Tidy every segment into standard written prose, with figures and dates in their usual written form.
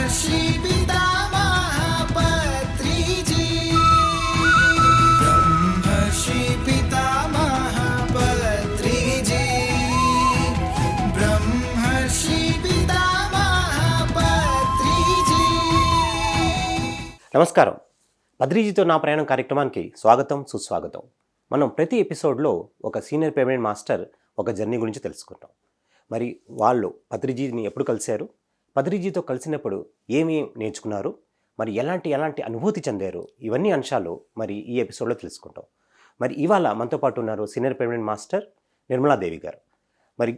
బ్రహ్మర్షి పితామహ పత్రిజీ బ్రహ్మర్షి పితామహ పత్రిజీ బ్రహ్మర్షి పితామహ పత్రిజీ. నమస్కారం. పత్రిజీతో నా ప్రయాణం కార్యక్రమానికి స్వాగతం, సుస్వాగతం. మనం ప్రతి ఎపిసోడ్లో ఒక సీనియర్ పేమెంట్ మాస్టర్ ఒక జర్నీ గురించి తెలుసుకుంటాం. మరి వాళ్ళు పత్రిజీని ఎప్పుడు కలిశారు, పత్రిజీతో కలిసినప్పుడు ఏమి నేర్చుకున్నారు, మరి ఎలాంటి అనుభూతి చెందారు, ఇవన్నీ అంశాలు మరి ఈ ఎపిసోడ్లో తెలుసుకుంటాం. మరి ఇవాళ మనతో పాటు ఉన్నారు సీనియర్ పేమెంట్ మాస్టర్ నిర్మలాదేవి గారు. మరి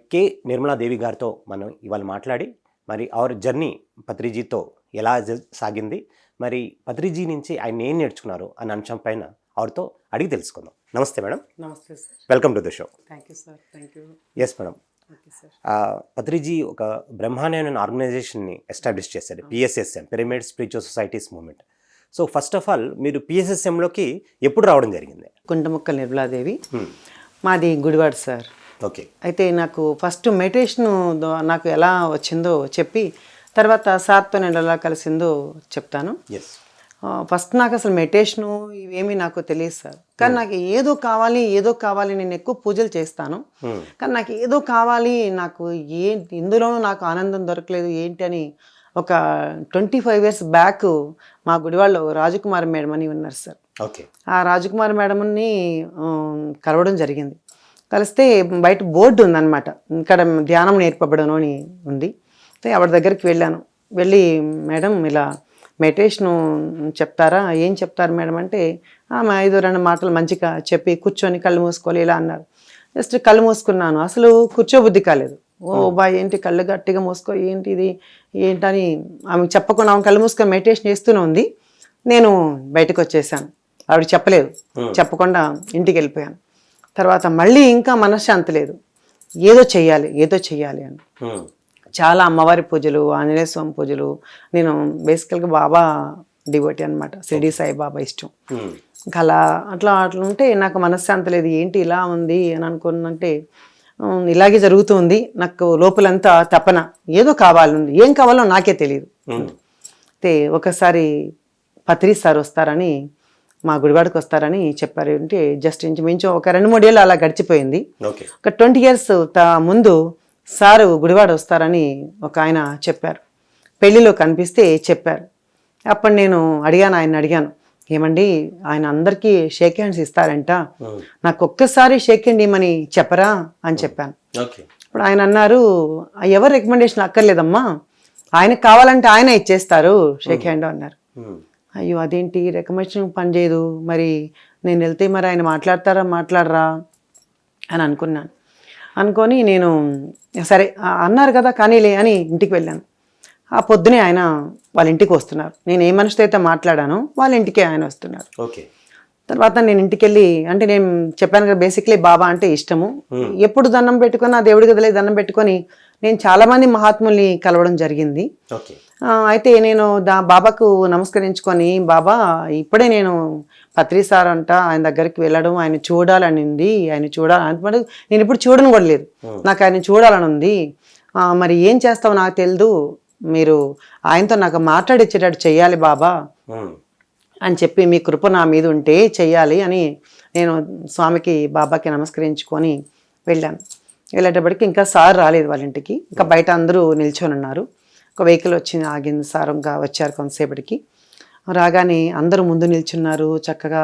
నిర్మలాదేవి గారితో మనం ఇవాళ మాట్లాడి మరి అవర్ జర్నీ పత్రిజీతో ఎలా సాగింది, మరి పత్రిజీ నుంచి ఆయన ఏం నేర్చుకున్నారు అన్న అంశం పైన ఆవిడతో అడిగి తెలుసుకుందాం. నమస్తే మేడం. నమస్తే sir. Welcome to the show. Thank you sir. Thank you. Yes madam. Okay sir. Patriji ఒక బ్రహ్మాండమైన ఆర్గనైజేషన్ని ఎస్టాబ్లిష్ చేశారు, PSSM, pyramid spiritual societies movement. So first of all మీరు పిఎస్ఎస్ఎంలోకి ఎప్పుడు రావడం జరిగింది? గుంటముక్కల నిర్మలాదేవి, మాది గుడివాడ సార్. ఓకే. అయితే నాకు ఫస్ట్ మెడిటేషన్ నాకు ఎలా వచ్చిందో చెప్పి తర్వాత సార్తో నేను ఎలా కలిసిందో చెప్తాను. ఎస్. ఫస్ట్ నాకు అసలు మెడిటేషను ఇవేమీ నాకు తెలియదు సార్. కానీ నాకు ఏదో కావాలి నేను ఎక్కువ పూజలు చేస్తాను, కానీ నాకు ఏదో కావాలి, నాకు ఇందులోనూ నాకు ఆనందం దొరకలేదు ఏంటి అని ఒక 25 years బ్యాక్ మా గుడివాడలో రాజకుమారి మేడం అని ఉన్నారు సార్. ఓకే. ఆ రాజకుమారి మేడంని కలవడం జరిగింది. కలిస్తే బయట బోర్డు ఉందన్నమాట, ఇక్కడ ధ్యానం నేర్పబడను అని ఉంది. అయితే ఆవిడ దగ్గరికి వెళ్ళి మేడం ఇలా మెడిటేషను చెప్తారా, ఏం చెప్తారు మేడం అంటే, ఆమె 2 మాటలు మంచిగా చెప్పి కూర్చొని కళ్ళు మూసుకోవాలి ఇలా అన్నారు. జస్ట్ కళ్ళు మూసుకున్నాను, అసలు కూర్చోబుద్ధి కాలేదు. ఓ బాయ్ ఏంటి కళ్ళు గట్టిగా మూసుకో, ఏంటి ఇది ఏంటని ఆమెకు చెప్పకుండా ఆమె కళ్ళు మూసుకొని మెడిటేషన్ చేస్తూనే ఉంది. నేను బయటకు వచ్చేసాను, ఆవిడ చెప్పకుండా ఇంటికి వెళ్ళిపోయాను. తర్వాత మళ్ళీ ఇంకా మనశ్శాంతి లేదు, ఏదో చెయ్యాలి అని చాలా అమ్మవారి పూజలు, ఆంజనేయ స్వామి పూజలు. నేను బేసికల్గా బాబా డివోటీ అనమాట, షిరిడి సాయిబాబా ఇష్టం. ఇంకా అట్లా ఉంటే నాకు మనశ్శాంతి లేదు, ఏంటి ఇలా ఉంది అని అనుకున్నంటే ఇలాగే జరుగుతుంది. నాకు లోపలంతా తపన, ఏదో కావాలంది, ఏం కావాలో నాకే తెలియదు. అయితే ఒకసారి పత్రి సార్ వస్తారని, మా గుడివాడకి వస్తారని చెప్పారు. అంటే జస్ట్ ఇంచుమించు ఒక 2-3 ఏళ్ళు అలా గడిచిపోయింది. ఒక 20 years ముందు సారు గుడివాడ వస్తారని ఒక ఆయన చెప్పారు, పెళ్లిలో కనిపిస్తే చెప్పారు. అప్పుడు నేను ఆయన అడిగాను, ఏమండి ఆయన అందరికీ షేక్ హ్యాండ్స్ ఇస్తారంట, నాకు ఒక్కసారి షేక్ హ్యాండ్ ఇమ్మని చెప్పరా అని చెప్పాను. ఇప్పుడు ఆయన అన్నారు, ఎవరు రికమెండేషన్ అక్కర్లేదమ్మా, ఆయనకు కావాలంటే ఆయన ఇచ్చేస్తారు షేక్ హ్యాండ్ అన్నారు. అయ్యో అదేంటి రికమెండేషన్ పనిచేయదు, మరి నేను వెళ్తే మరి ఆయన మాట్లాడరా అని అనుకొని నేను సరే అన్నారు కదా కానీలే అని ఇంటికి వెళ్ళాను. ఆ పొద్దునే ఆయన వాళ్ళ ఇంటికి వస్తున్నారు. నేను ఏ మనిషితో అయితే మాట్లాడానో వాళ్ళ ఇంటికే ఆయన వస్తున్నారు. ఓకే. తర్వాత నేను ఇంటికి వెళ్ళి, అంటే నేను చెప్పాను కదా బేసిక్లీ బాబా అంటే ఇష్టము, ఎప్పుడు దండం పెట్టుకొని ఆ దేవుడి గదిలే దండం పెట్టుకొని నేను చాలామంది మహాత్ముల్ని కలవడం జరిగింది. అయితే నేను బాబాకు నమస్కరించుకొని, బాబా ఇప్పుడే నేను పత్రి సార్ అంట ఆయన దగ్గరికి వెళ్ళడం, ఆయన చూడాలని ఉంది, నేను ఇప్పుడు చూడను కూడా లేదు, నాకు ఆయన చూడాలని ఉంది, మరి ఏం చేస్తావు నాకు తెలియదు, మీరు ఆయనతో నాకు మాట్లాడిచ్చేటట్టు చెయ్యాలి బాబా అని చెప్పి, మీ కృప నా మీద ఉంటే చెయ్యాలి అని నేను స్వామికి బాబాకి నమస్కరించుకొని వెళ్ళాను. వెళ్ళేటప్పటికి ఇంకా సార్ రాలేదు వాళ్ళ ఇంటికి, ఇంకా బయట అందరూ నిల్చొని ఉన్నారు. ఒక వెహికల్ ఆగింది, సార్ ఇంకా వచ్చారు కొంతసేపటికి. రాగానే అందరూ ముందు నిల్చున్నారు, చక్కగా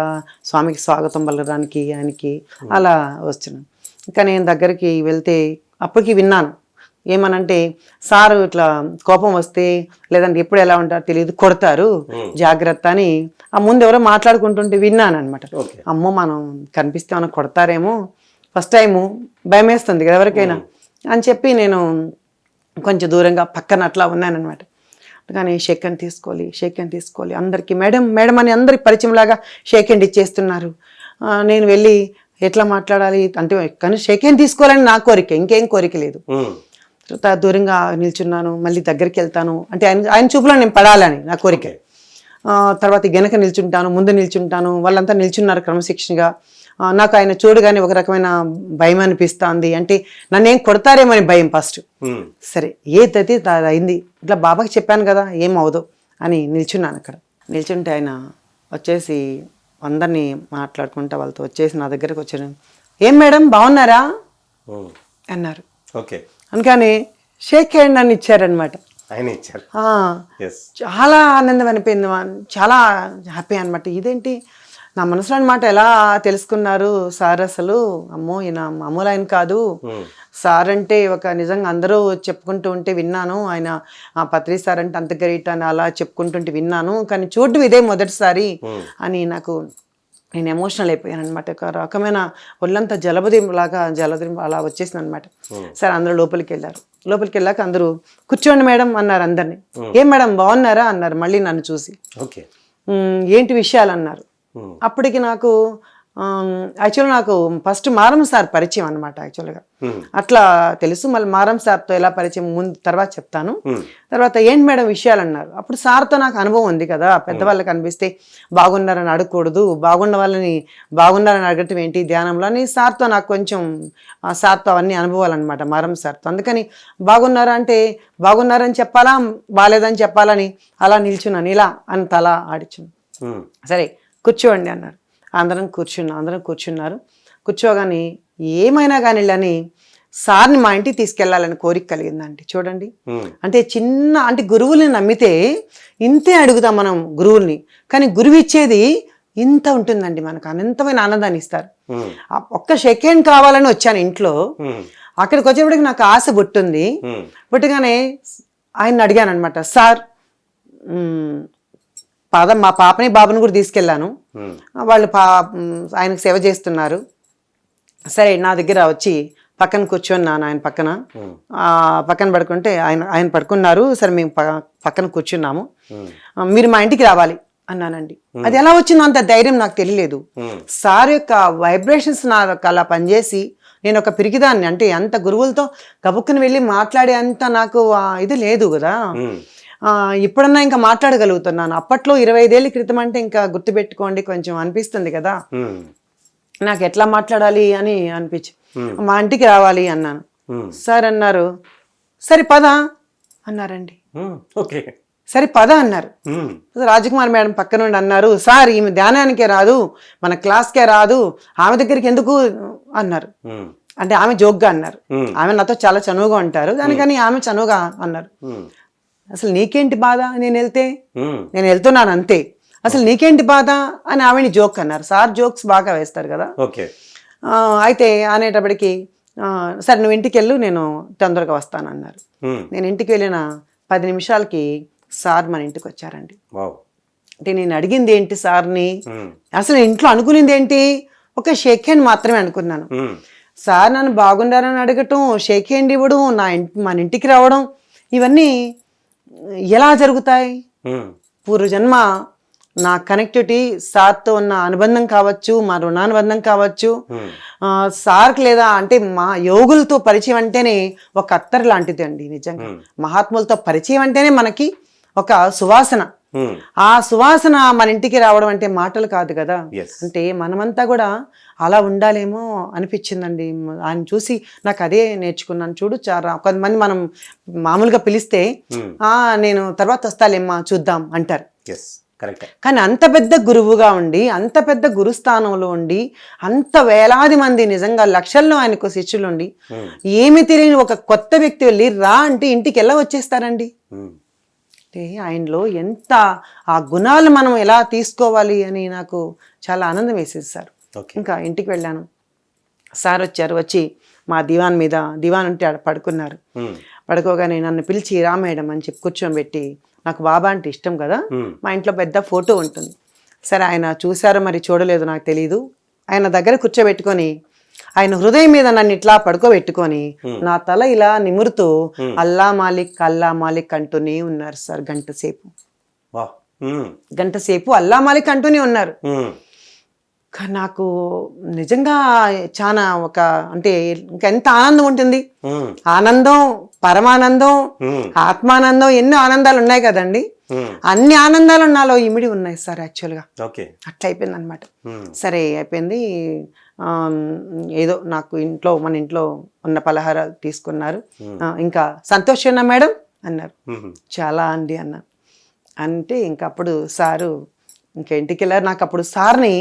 స్వామికి స్వాగతం పలకడానికి ఆయనకి అలా వస్తున్నాను. ఇంకా నేను దగ్గరికి వెళ్తే అప్పటికి విన్నాను, ఏమనంటే సారు ఇట్లా కోపం వస్తే లేదంటే ఎప్పుడు ఎలా ఉంటారో తెలియదు, కొడతారు, జాగ్రత్త అని ఆ ముందు ఎవరో మాట్లాడుకుంటుంటే విన్నాను అనమాట. అమ్మో మనం కనిపిస్తే మనం కొడతారేమో, ఫస్ట్ టైము భయం వేస్తుంది కదా ఎవరికైనా అని చెప్పి నేను కొంచెం దూరంగా పక్కన అట్లా ఉన్నానమాట. కానీ షేక్ హ్యాండ్ తీసుకోవాలి అందరికీ, మేడం అని అందరికి పరిచయంలాగా షేక్ హ్యాండ్ ఇచ్చేస్తున్నారు. నేను వెళ్ళి ఎట్లా మాట్లాడాలి అంటే, కానీ షేక్ హ్యాండ్ తీసుకోవాలని నా కోరిక, ఇంకేం కోరిక లేదు. తర్వాత దూరంగా నిల్చున్నాను, మళ్ళీ దగ్గరికి వెళ్తాను అంటే ఆయన చూపులో నేను పడాలని నా కోరిక. తర్వాత వెనక నిల్చుంటాను, ముందు నిల్చుంటాను, వాళ్ళంతా నిల్చున్నారు క్రమశిక్షణగా. నాకు ఆయన చూడగానే ఒక రకమైన భయం అనిపిస్తుంది. అంటే నన్ను ఏం కొడతారేమని భయం ఫస్ట్. సరే ఏదైతే అది అయింది, ఇట్లా బాబాకి చెప్పాను కదా ఏం అవదు అని నిల్చున్నాను. అక్కడ నిల్చుంటే ఆయన వచ్చేసి అందరినీ మాట్లాడుకుంటా వాళ్ళతో వచ్చేసి నా దగ్గరకు వచ్చారు. ఏం మేడం బాగున్నారా అన్నారు. ఓకే. అందుకని షేక్ హ్యాండ్ అని ఇచ్చారనమాట. ఆయన ఇచ్చారు. చాలా ఆనందం అనిపోయింది, చాలా హ్యాపీ అనమాట. ఇదేంటి నా మనసులోని మాట ఎలా తెలుసుకున్నారు సార్, అసలు అమ్మో ఈయన మామూలు ఆయన కాదు సార్ అంటే ఒక నిజంగా అందరూ చెప్పుకుంటూ ఉంటే విన్నాను, ఆయన పత్రి సార్ అంటే అంత గ్రేట్ అని అలా చెప్పుకుంటుంటే విన్నాను, కానీ చూడడం ఇదే మొదటిసారి అని నాకు నేను ఎమోషనల్ అయిపోయాను అనమాట. ఒక రకమైన ఒళ్ళంతా జలదిం అలా వచ్చేసింది అనమాట. సరే అందరూ లోపలికి వెళ్ళారు. లోపలికి వెళ్ళాక అందరూ కూర్చోండి మేడం అన్నారు అందరినీ. ఏం మేడం బాగున్నారా అన్నారు మళ్ళీ నన్ను చూసి. ఏంటి విషయాలు అన్నారు. అప్పటికి నాకు యాక్చువల్గా నాకు ఫస్ట్ మారం సార్ పరిచయం అనమాట. యాక్చువల్గా అట్లా తెలుసు, మళ్ళీ మారం సార్తో ఎలా పరిచయం ముందు తర్వాత చెప్తాను. తర్వాత ఏంటి మేడం విషయాలు అన్నారు. అప్పుడు సార్తో నాకు అనుభవం ఉంది కదా, పెద్దవాళ్ళకి అనిపిస్తే బాగున్నారని అడగకూడదు, బాగున్న వాళ్ళని బాగున్నారని అడగటం ఏంటి ధ్యానంలో అని సార్తో నాకు కొంచెం సార్తో అవన్నీ అనుభవాలు అనమాట మారం సార్తో. అందుకని బాగున్నారా అంటే బాగున్నారని చెప్పాలా బాగాలేదని చెప్పాలని అలా నిల్చున్నాను, ఇలా అని తల ఆడిచున్నాను. సరే కూర్చోండి అన్నారు. అందరం కూర్చున్నారు. కూర్చోగానే ఏమైనా కానీ అని సార్ని మా ఇంటికి తీసుకెళ్లాలని కోరిక కలిగిందండి. చూడండి, అంటే చిన్న అంటే గురువుల్ని నమ్మితే ఇంతే అడుగుతాం మనం గురువుల్ని, కానీ గురువు ఇచ్చేది ఇంత ఉంటుందండి, మనకు అనంతమైన ఆనందాన్ని ఇస్తారు. ఒక్క సెకండ్ కావాలని వచ్చాను ఇంట్లో. అక్కడికి వచ్చేప్పటికి నాకు ఆశ పుట్టింది. పుట్టగానే ఆయన అడిగాను అనమాట, సార్ మా పాపని బాబుని కూడా తీసుకెళ్ళాను, వాళ్ళు ఆయనకు సేవ చేస్తున్నారు. సరే నా దగ్గర వచ్చి పక్కన కూర్చున్నాను, ఆయన పక్కన పడుకుంటే ఆయన పడుకున్నారు. సరే మేము పక్కన కూర్చున్నాము. మీరు మా ఇంటికి రావాలి అన్నానండి. అది ఎలా వచ్చిందో అంత ధైర్యం నాకు తెలియలేదు. సార్ యొక్క వైబ్రేషన్స్ నాకు అలా పనిచేసి నేను ఒక పిరికిదాన్ని, అంటే అంత గురువులతో గబుక్కుని వెళ్ళి మాట్లాడే అంత నాకు ఇది లేదు కదా. ఇప్పుడన్నా ఇంకా మాట్లాడగలుగుతున్నాను. అప్పట్లో 25 ఏళ్ళ క్రితం అంటే ఇంకా గుర్తుపెట్టుకోండి కొంచెం అనిపిస్తుంది కదా, నాకు ఎట్లా మాట్లాడాలి అని అనిపించి మా ఇంటికి రావాలి అన్నాను. సార్ అన్నారు సరే పద అన్నారండి. సరే పద అన్నారు. రాజకుమార్ మేడం పక్క నుండి అన్నారు, సార్ ఈమె ధ్యానానికే రాదు, మన క్లాస్కే రాదు, ఆమె దగ్గరికి ఎందుకు అన్నారు. అంటే ఆమె జోక్గా అన్నారు. ఆమె నాతో చాలా చనువుగా ఉంటారు, దానికని ఆమె చనువుగా అన్నారు. అసలు నీకేంటి బాధ, నేను వెళ్తున్నాను అంతే, అసలు నీకేంటి బాధ అని ఆమెని జోక్ అన్నారు. సార్ జోక్స్ బాగా వేస్తారు కదా. అయితే అనేటప్పటికి సరే నువ్వు ఇంటికి వెళ్ళు, నేను తొందరగా వస్తాను అన్నారు. నేను ఇంటికి వెళ్ళిన 10 నిమిషాలకి సార్ మన ఇంటికి వచ్చారండి. అంటే నేను అడిగింది ఏంటి సార్ని, అసలు ఇంట్లో అనుకునేది ఏంటి, ఒక షేక్ హ్యాండ్ మాత్రమే అనుకున్నాను. సార్ నన్ను బాగుండారని అడగటం, షేక్ హ్యాండ్ ఇవ్వడం, మన ఇంటికి రావడం, ఇవన్నీ ఎలా జరుగుతాయి? పూర్వజన్మ నా కనెక్టివిటీ సార్తో ఉన్న అనుబంధం కావచ్చు, మా రుణానుబంధం కావచ్చు, సార్కి లేదా అంటే మా యోగులతో పరిచయం అంటేనే ఒక అత్తరు లాంటిది అండి. నిజంగా మహాత్ములతో పరిచయం అంటేనే మనకి ఒక సువాసన. ఆ సువాసన మన ఇంటికి రావడం అంటే మాటలు కాదు కదా. అంటే మనమంతా కూడా అలా ఉండాలేమో అనిపించిందండి. ఆయన చూసి నాకు అదే నేర్చుకున్నాను. చూడు చాలా కొంతమంది మనం మామూలుగా పిలిస్తే నేను తర్వాత వస్తాలేమ్మా చూద్దాం అంటారు. కానీ అంత పెద్ద గురువుగా ఉండి, అంత పెద్ద గురుస్థానంలో ఉండి, అంత వేలాది మంది నిజంగా లక్షల్లో ఆయనకు శిష్యులు ఉండి, ఏమి తెలియని ఒక కొత్త వ్యక్తి వెళ్ళి రా అంటే ఇంటికి ఎలా వచ్చేస్తారండి? అంటే ఆయనలో ఎంత ఆ గుణాలు మనం ఎలా తీసుకోవాలి అని నాకు చాలా ఆనందం వేసేది సార్. ఇంకా ఇంటికి వెళ్ళాను. సార్ వచ్చారు. వచ్చి మా దివాన్ ఉంటే పడుకున్నారు. పడుకోగానే నన్ను పిలిచి రా మేడం అని చెప్పి కూర్చోబెట్టి, నాకు బాబా అంటే ఇష్టం కదా, మా ఇంట్లో పెద్ద ఫోటో ఉంటుంది. సరే ఆయన చూసారో మరి చూడలేదు నాకు తెలీదు. ఆయన దగ్గర కూర్చోబెట్టుకొని ఆయన హృదయం మీద నన్ను ఇట్లా పడుకోబెట్టుకొని నా తల ఇలా నిమురుతూ అల్లా మాలిక్ అంటూనే ఉన్నారు సార్. గంట సేపు అల్లా మాలిక్ అంటూనే ఉన్నారు. నాకు నిజంగా చాలా ఒక అంటే ఇంకా ఎంత ఆనందం ఉంటుంది. ఆనందం, పరమానందం, ఆత్మానందం, ఎన్నో ఆనందాలు ఉన్నాయి కదండి. అన్ని ఆనందాలు నాలో ఇమిడి ఉన్నాయి సార్ యాక్చువల్గా. ఓకే. అట్లా అయిపోయింది అనమాట. సరే అయిపోయింది. ఏదో నాకు మన ఇంట్లో ఉన్న పలహారాలు తీసుకున్నారు. ఇంకా సంతోషేనా మేడం అన్నారు. చాలా అండి అన్నారు. అంటే ఇంకా అప్పుడు సారు ఇంకా ఇంటికి వెళ్ళారు. నాకు అప్పుడు సార్ని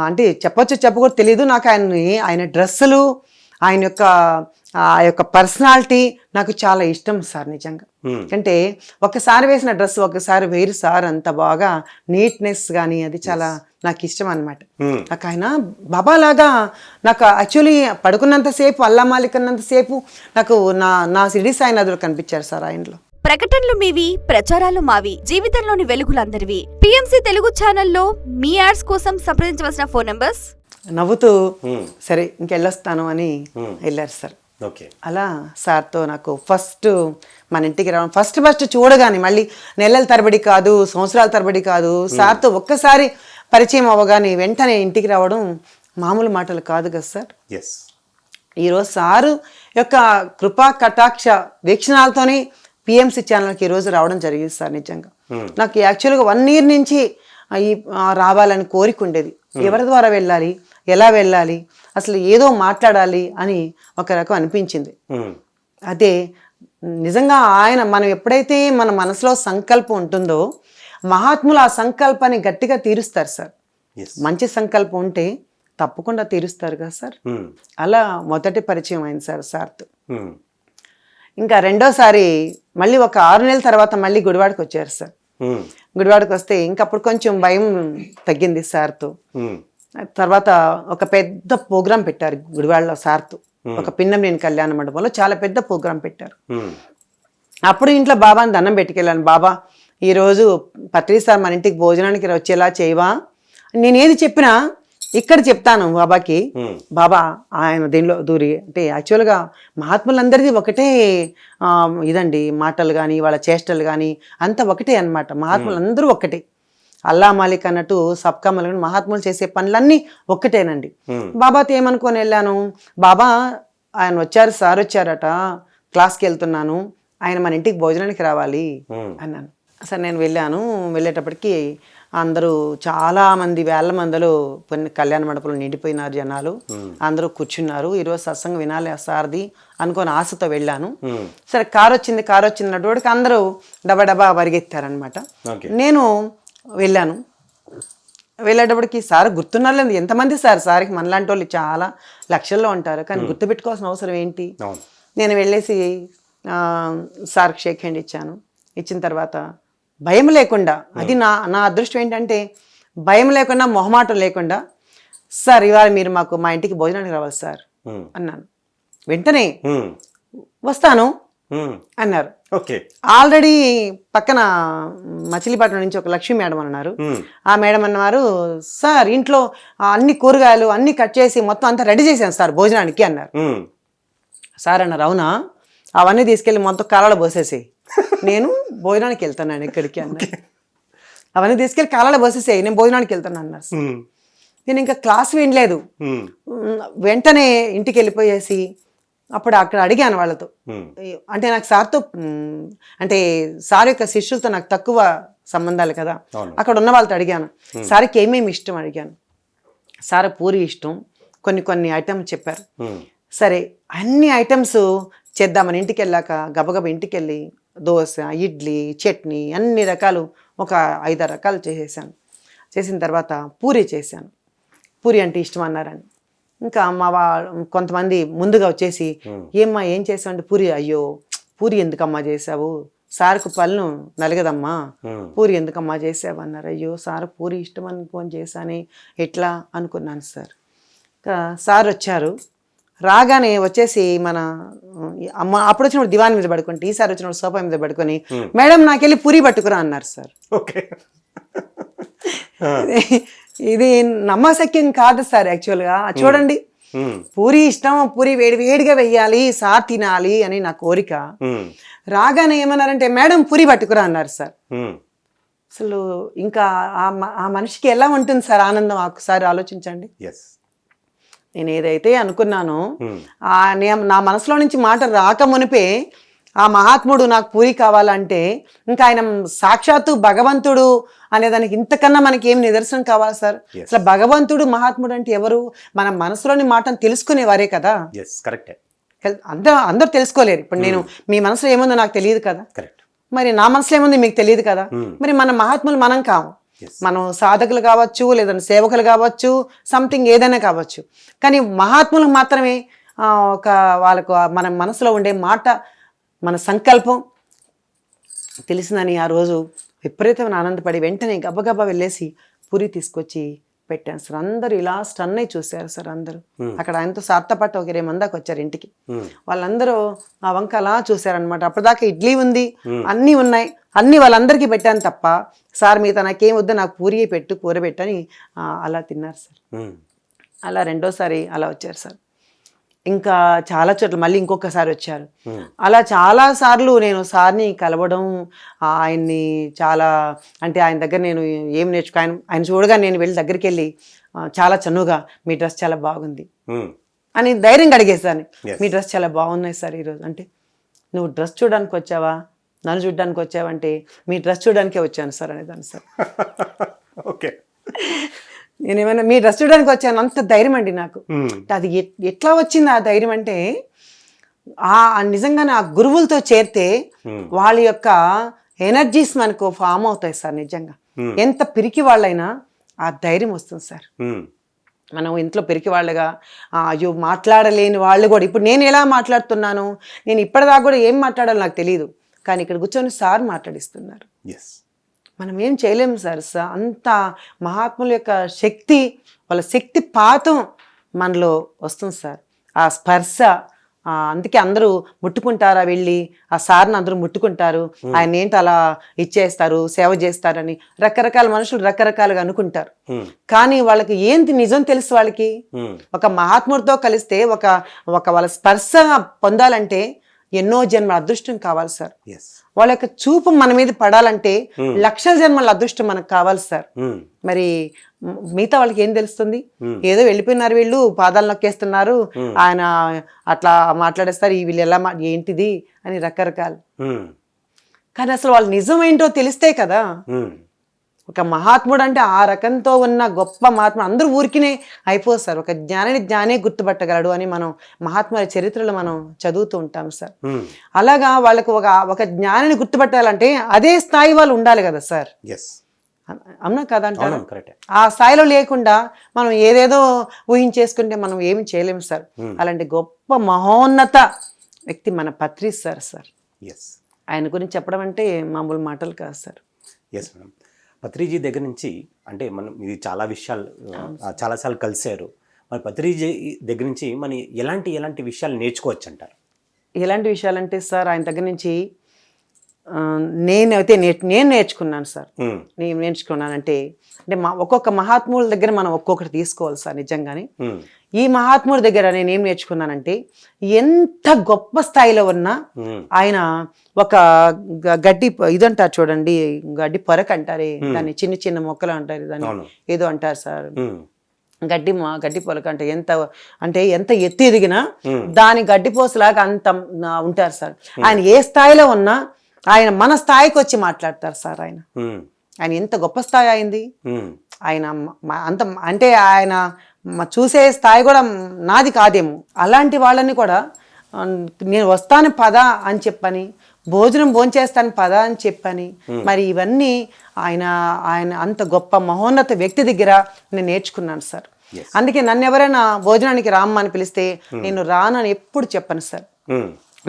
అంటే చెప్పకూడదు తెలియదు నాకు. ఆయన డ్రెస్సులు, ఆయన యొక్క ఆ యొక్క పర్సనాలిటీ నాకు చాలా ఇష్టం సార్ నిజంగా. అంటే ఒకసారి వేసిన డ్రెస్ ఒకసారి వేరు సార్, అంత బాగా నీట్నెస్ కానీ అది చాలా నాకు ఇష్టం అనమాట. నాకు ఆయన బాబా లాగా నాకు యాక్చువల్లీ పడుకున్నంతసేపు, అల్లా మాలిక్ అన్నంతసేపు నాకు నా సిడి సాయినాథులు కనిపించారు సార్ ఆయనలో. ప్రకటనలు మీవి, ప్రచారాలు మావి, జీవితంలోని వెలుగులందరివి. పిఎంసి తెలుగు ఛానల్లో మీ యాడ్స్ కోసం సంప్రదించవలసిన ఫోన్ నంబర్స్. నవ్వుతూ సరే ఇంకెళ్ళొస్తాను అని వెళ్ళారు సార్. అలా సార్తో నాకు ఫస్ట్ మన ఇంటికి రావడం, ఫస్ట్ చూడగానే మళ్ళీ నెలల తరబడి కాదు, సంవత్సరాల తరబడి కాదు, సార్తో ఒక్కసారి పరిచయం అవ్వగానే వెంటనే ఇంటికి రావడం మామూలు మాటలు కాదు కదా సార్. ఈరోజు సారు యొక్క కృపా కటాక్ష వీక్షణాలతోనే పిఎంసి ఛానల్కి ఈరోజు రావడం జరిగింది సార్. నిజంగా నాకు యాక్చువల్గా 1 year నుంచి రావాలని కోరిక ఉండేది. ఎవరి ద్వారా వెళ్ళాలి, ఎలా వెళ్ళాలి, అసలు ఏదో మాట్లాడాలి అని ఒక రకం అనిపించింది. అదే నిజంగా మనం ఎప్పుడైతే మన మనసులో సంకల్పం ఉంటుందో మహాత్ములు ఆ సంకల్పాన్ని గట్టిగా తీరుస్తారు సార్. మంచి సంకల్పం ఉంటే తప్పకుండా తీరుస్తారు కదా సార్. అలా మొదటి పరిచయం అయింది సార్ సార్తో. ఇంకా రెండోసారి మళ్ళీ ఒక 6 నెలల తర్వాత మళ్ళీ గుడివాడకి వచ్చారు సార్. గుడివాడకి వస్తే ఇంకప్పుడు కొంచెం భయం తగ్గింది సార్తో. తర్వాత ఒక పెద్ద ప్రోగ్రాం పెట్టారు గుడివాడలో సార్తో. ఒక పిన్నమనేని కళ్యాణ మండపంలో చాలా పెద్ద ప్రోగ్రాం పెట్టారు. అప్పుడు ఇంట్లో బాబాని దండం పెట్టుకెళ్ళాను. బాబా ఈరోజు పత్రి సార్ మన ఇంటికి భోజనానికి వచ్చేలా చేయవా, నేనేది చెప్పినా ఇక్కడ చెప్తాను బాబాకి. బాబా ఆయన దీనిలో దూరి అంటే యాక్చువల్గా మహాత్ములందరిది ఒకటే ఇదండి, మాటలు కానీ వాళ్ళ చేష్టలు కానీ అంతా ఒకటే అనమాట. మహాత్ములందరూ ఒకటే, అల్లా మాలిక్ అన్నట్టు సబ్కా మాలిక్, మహాత్ములు చేసే పనులన్నీ ఒక్కటేనండి. బాబాతో ఏమనుకొని వెళ్ళాను, బాబా ఆయన వచ్చారు, సార్ వచ్చారట, క్లాస్కి వెళ్తున్నాను, ఆయన మన ఇంటికి భోజనానికి రావాలి అన్నాను. సరే నేను వెళ్ళాను. వెళ్ళేటప్పటికి అందరూ చాలా మంది, వేల మందిలో కళ్యాణ మండపంలో నిండిపోయినారు జనాలు. అందరూ కూర్చున్నారు. ఈరోజు సత్సంగం వినాలి సార్ది అనుకొని ఆశతో వెళ్ళాను. సరే కారు వచ్చినటువంటి అందరూ డబా పరిగెత్తారనమాట. నేను వెళ్ళాను. వెళ్ళేటప్పటికి సార్ గుర్తున్నారు ఎంతమంది సార్కి మనలాంటి వాళ్ళు చాలా లక్షల్లో ఉంటారు, కానీ గుర్తుపెట్టుకోవాల్సిన అవసరం ఏంటి. నేను వెళ్ళేసి సార్కి షేక్ హ్యాండ్ ఇచ్చాను. ఇచ్చిన తర్వాత భయం లేకుండా, అది నా అదృష్టం ఏంటంటే భయం లేకుండా, మొహమాటం లేకుండా, సార్ ఇవాళ మీరు మా ఇంటికి భోజనానికి రావాలి సార్ అన్నాను. వెంటనే వస్తాను అన్నారు. ఆల్రెడీ పక్కన మచిలీపట్నం నుంచి ఒక లక్ష్మీ మేడం అన్నారు. ఆ మేడం అన్నారు, సార్ ఇంట్లో అన్ని కూరగాయలు అన్ని కట్ చేసి మొత్తం అంతా రెడీ చేశాను సార్ భోజనానికి అన్నారు. సార్ అన్నారు, అవునా, అవన్నీ తీసుకెళ్ళి మొత్తం కాలాలో పోసేసి నేను భోజనానికి వెళ్తాను ఇక్కడికి అన్నారు. అవన్నీ తీసుకెళ్ళి కాలాలో పోసేసాయి, నేను భోజనానికి వెళ్తాను అన్నారు. నేను ఇంకా క్లాస్ వినలేదు. వెంటనే ఇంటికి వెళ్ళిపోయేసి అప్పుడు అక్కడ అడిగాను వాళ్ళతో. అంటే నాకు సార్తో అంటే సార్ యొక్క శిష్యులతో నాకు తక్కువ సంబంధాలు కదా, అక్కడ ఉన్న వాళ్ళతో అడిగాను, సార్కి ఏమేమి ఇష్టం అడిగాను. సార్ పూరి ఇష్టం, కొన్ని ఐటమ్స్ చెప్పారు. సరే అన్ని ఐటమ్స్ చేద్దామని ఇంటికి వెళ్ళాక గబగబ ఇంటికి వెళ్ళి దోశ, ఇడ్లీ, చట్నీ అన్ని రకాలు ఒక 5-6 రకాలు చేసేసాను. చేసిన తర్వాత పూరి చేశాను. పూరి అంటే ఇష్టం అన్నారని ఇంకా కొంతమంది ముందుగా వచ్చేసి, ఏమ్మా ఏం చేసావు అంటే పూరి, అయ్యో పూరి ఎందుకమ్మా చేసావు, సార్కు పళ్ళు నలగదమ్మా, పూరి ఎందుకమ్మా చేసావు అన్నారు. అయ్యో సార్ పూరి ఇష్టం అనుకోని చేశానే, ఎట్లా అనుకున్నాను సార్. సార్ వచ్చారు. రాగానే వచ్చేసి మన అమ్మ అప్పుడు వచ్చినప్పుడు దివాన్ మీద పడుకుంటే, ఈసారి వచ్చినప్పుడు సోఫా మీద పడుకొని, మేడం నాకెళ్ళి పూరి పట్టుకురా అన్నారు సార్. ఇది నమ్మశక్యం కాదు సార్ యాక్చువల్గా. చూడండి, పూరి ఇష్టం, పూరి వేడిగా వెయ్యాలి, సార్ తినాలి అని నా కోరిక. రాగానే ఏమన్నారంటే, మేడం పూరి పట్టుకురా అన్నారు సార్. అసలు ఇంకా ఆ మనిషికి ఎలా ఉంటుంది సార్ ఆనందం, ఒకసారి ఆలోచించండి. నేను ఏదైతే అనుకున్నానో నా మనసులో నుంచి మాట రాక మునిపే ఆ మహాత్ముడు నాకు పూరి కావాలంటే ఇంకా ఆయన సాక్షాత్తు భగవంతుడు అనేదానికి ఇంతకన్నా మనకి ఏం నిదర్శనం కావాలి సార్? Yes. అసలు భగవంతుడు మహాత్ముడు అంటే ఎవరు? మన మనసులోని మాటను తెలుసుకునేవారే కదా. ఎస్ కరెక్టే. అందరూ తెలుసుకోలేరు. ఇప్పుడు నేను మీ మనసులో ఏముందో నాకు తెలియదు కదా, కరెక్ట్. మరి నా మనసులో ఏముంది మీకు తెలియదు కదా. మరి మన మహాత్ములు మనం కాము. Yes. మనం సాధకులు కావచ్చు, లేదంటే సేవకులు కావచ్చు, సంథింగ్ ఏదైనా కావచ్చు. కానీ మహాత్ములకు మాత్రమే ఒక వాళ్ళకు మన మనసులో ఉండే మాట, మన సంకల్పం తెలిసిందని ఆ రోజు విపరీతమైన ఆనందపడి వెంటనే గబగబా వెళ్ళేసి పూరి తీసుకొచ్చి పెట్టాను సార్. అందరూ ఇలా స్టన్ అయి చూశారు సార్. అందరూ అక్కడ ఆయనతో సార్తపట్ట ఒక 20 మంది దాకా వచ్చారు ఇంటికి. వాళ్ళందరూ ఆ వంక అలా చూశారనమాట. అప్పటిదాకా ఇడ్లీ ఉంది, అన్నీ ఉన్నాయి, అన్నీ వాళ్ళందరికీ పెట్టాను తప్ప సార్ మిగతా నాకేం వద్దు, నాకు పూరి పెట్టు, కూర పెట్టని అలా తిన్నారు సార్. అలా రెండోసారి అలా వచ్చారు సార్. ఇంకా చాలా చోట్ల మళ్ళీ ఇంకొకసారి వచ్చారు. అలా చాలా సార్లు నేను సార్ని కలవడం, ఆయన్ని చాలా అంటే ఆయన దగ్గర నేను ఏం ఆయన చూడగా నేను వెళ్ళి దగ్గరికి వెళ్ళి చాలా చనువుగా మీ డ్రెస్ చాలా బాగుంది అని ధైర్యంగా అడిగేసాను. మీ డ్రెస్ చాలా బాగున్నాయి సార్ ఈరోజు అంటే, నువ్వు డ్రెస్ చూడడానికి వచ్చావా, నన్ను చూడడానికి వచ్చావంటే మీ డ్రెస్ చూడడానికే వచ్చాను సార్ అనేదాన్ని సార్. ఓకే, నేనేమైనా మీ డ్రెస్ చూడడానికి వచ్చాను, అంత ధైర్యం అండి నాకు. అది ఎట్లా వచ్చింది ఆ ధైర్యం అంటే, నిజంగానే ఆ గురువులతో చేరితే వాళ్ళ యొక్క ఎనర్జీస్ మనకు ఫామ్ అవుతాయి సార్. నిజంగా ఎంత పిరికి వాళ్ళైనా ఆ ధైర్యం వస్తుంది సార్. మనం ఇంట్లో పిరికి వాళ్ళగా అయ్యో మాట్లాడలేని వాళ్ళు కూడా, ఇప్పుడు నేను ఎలా మాట్లాడుతున్నాను, నేను ఇప్పటిదాకా కూడా ఏం మాట్లాడాలో నాకు తెలియదు, కానీ ఇక్కడ కూర్చొని సార్ మాట్లాడిస్తున్నారు. మనం ఏం చేయలేము సార్. అంత మహాత్ముల యొక్క శక్తి, వాళ్ళ శక్తి పాతం మనలో వస్తుంది సార్. ఆ స్పర్శ, అందుకే అందరూ ముట్టుకుంటారా వెళ్ళి, ఆ సార్ని అందరూ ముట్టుకుంటారు, ఆయన ఏంటి అలా ఇచ్చేస్తారు, సేవ చేస్తారని రకరకాల మనుషులు రకరకాలుగా అనుకుంటారు. కానీ వాళ్ళకి ఏంటి నిజం తెలుసు. వాళ్ళకి ఒక మహాత్ముడితో కలిస్తే ఒక వాళ్ళ స్పర్శ పొందాలంటే ఎన్నో జన్మల అదృష్టం కావాలి సార్. వాళ్ళ యొక్క చూపు మన మీద పడాలంటే లక్షల జన్మల అదృష్టం మనకు కావాలి సార్. మరి మిగతా వాళ్ళకి ఏం తెలుస్తుంది? ఏదో వెళ్ళిపోయినారు, వీళ్ళు పాదాలు నొక్కేస్తున్నారు, ఆయన అట్లా మాట్లాడేస్తారు, వీళ్ళు ఎలా ఏంటిది అని రకరకాలు. కానీ అసలు వాళ్ళ నిజం ఏంటో తెలిస్తే కదా. ఒక మహాత్ముడు అంటే ఆ రకంతో ఉన్న గొప్ప మహాత్ముడు అందరూ ఊరికినే అయిపోదు సార్. ఒక జ్ఞానే గుర్తుపట్టగలడు అని మనం మహాత్ముల చరిత్రలో మనం చదువుతూ ఉంటాం సార్. అలాగా వాళ్ళకు ఒక జ్ఞానిని గుర్తుపట్టాలంటే అదే స్థాయి వాళ్ళు ఉండాలి కదా సార్. అవునా కదంటారు? ఆ స్థాయిలో లేకుండా మనం ఏదేదో ఊహించేసుకుంటే మనం ఏమి చేయలేము సార్. అలాంటి గొప్ప మహోన్నత వ్యక్తి మన పత్రి సార్. ఆయన గురించి చెప్పడం అంటే మామూలు మాటలు కాదు సార్. Yes madam. పత్రిజీ దగ్గర నుంచి అంటే మనం ఇది చాలా విషయాలు చాలాసార్లు కలిశారు. మరి పత్రిజీ దగ్గర నుంచి మనం ఎలాంటి విషయాలు నేర్చుకోవచ్చు అంటారు? ఎలాంటి విషయాలంటే సార్, ఆయన దగ్గర నుంచి నేను నేర్చుకున్నాను సార్. నేను నేర్చుకున్నానంటే ఒక్కొక్క మహాత్ముల దగ్గర మనం ఒక్కొక్కటి తీసుకోవాలి సార్. నిజంగానే ఈ మహాత్ముడి దగ్గర నేనేం నేర్చుకున్నానంటే, ఎంత గొప్ప స్థాయిలో ఉన్నా ఆయన ఒక గడ్డి ఇదంటారు చూడండి, గడ్డి పొరక అంటారే దాన్ని, చిన్న చిన్న మొక్కలు అంటారు దాన్ని, ఏదో అంటారు సార్, గడ్డి పొలక అంటే ఎంత ఎత్తు ఎదిగినా దాని గడ్డిపోసలాగా అంత ఉంటారు సార్. ఆయన ఏ స్థాయిలో ఉన్నా ఆయన మన స్థాయికి వచ్చి మాట్లాడతారు సార్. ఆయన ఎంత గొప్ప స్థాయి అయింది. ఆయన అంత అంటే ఆయన చూసే స్థాయి కూడా నాది కాదేమో. అలాంటి వాళ్ళని కూడా నేను వస్తాను పద అని చెప్పని, భోజనం భోంచేస్తాను పద అని చెప్పని, మరి ఇవన్నీ ఆయన అంత గొప్ప మహోన్నత వ్యక్తి దగ్గర నేను నేర్చుకున్నాను సార్. అందుకే నన్ను ఎవరైనా భోజనానికి రామ్మ అని పిలిస్తే నేను రానని ఎప్పుడు చెప్పను సార్.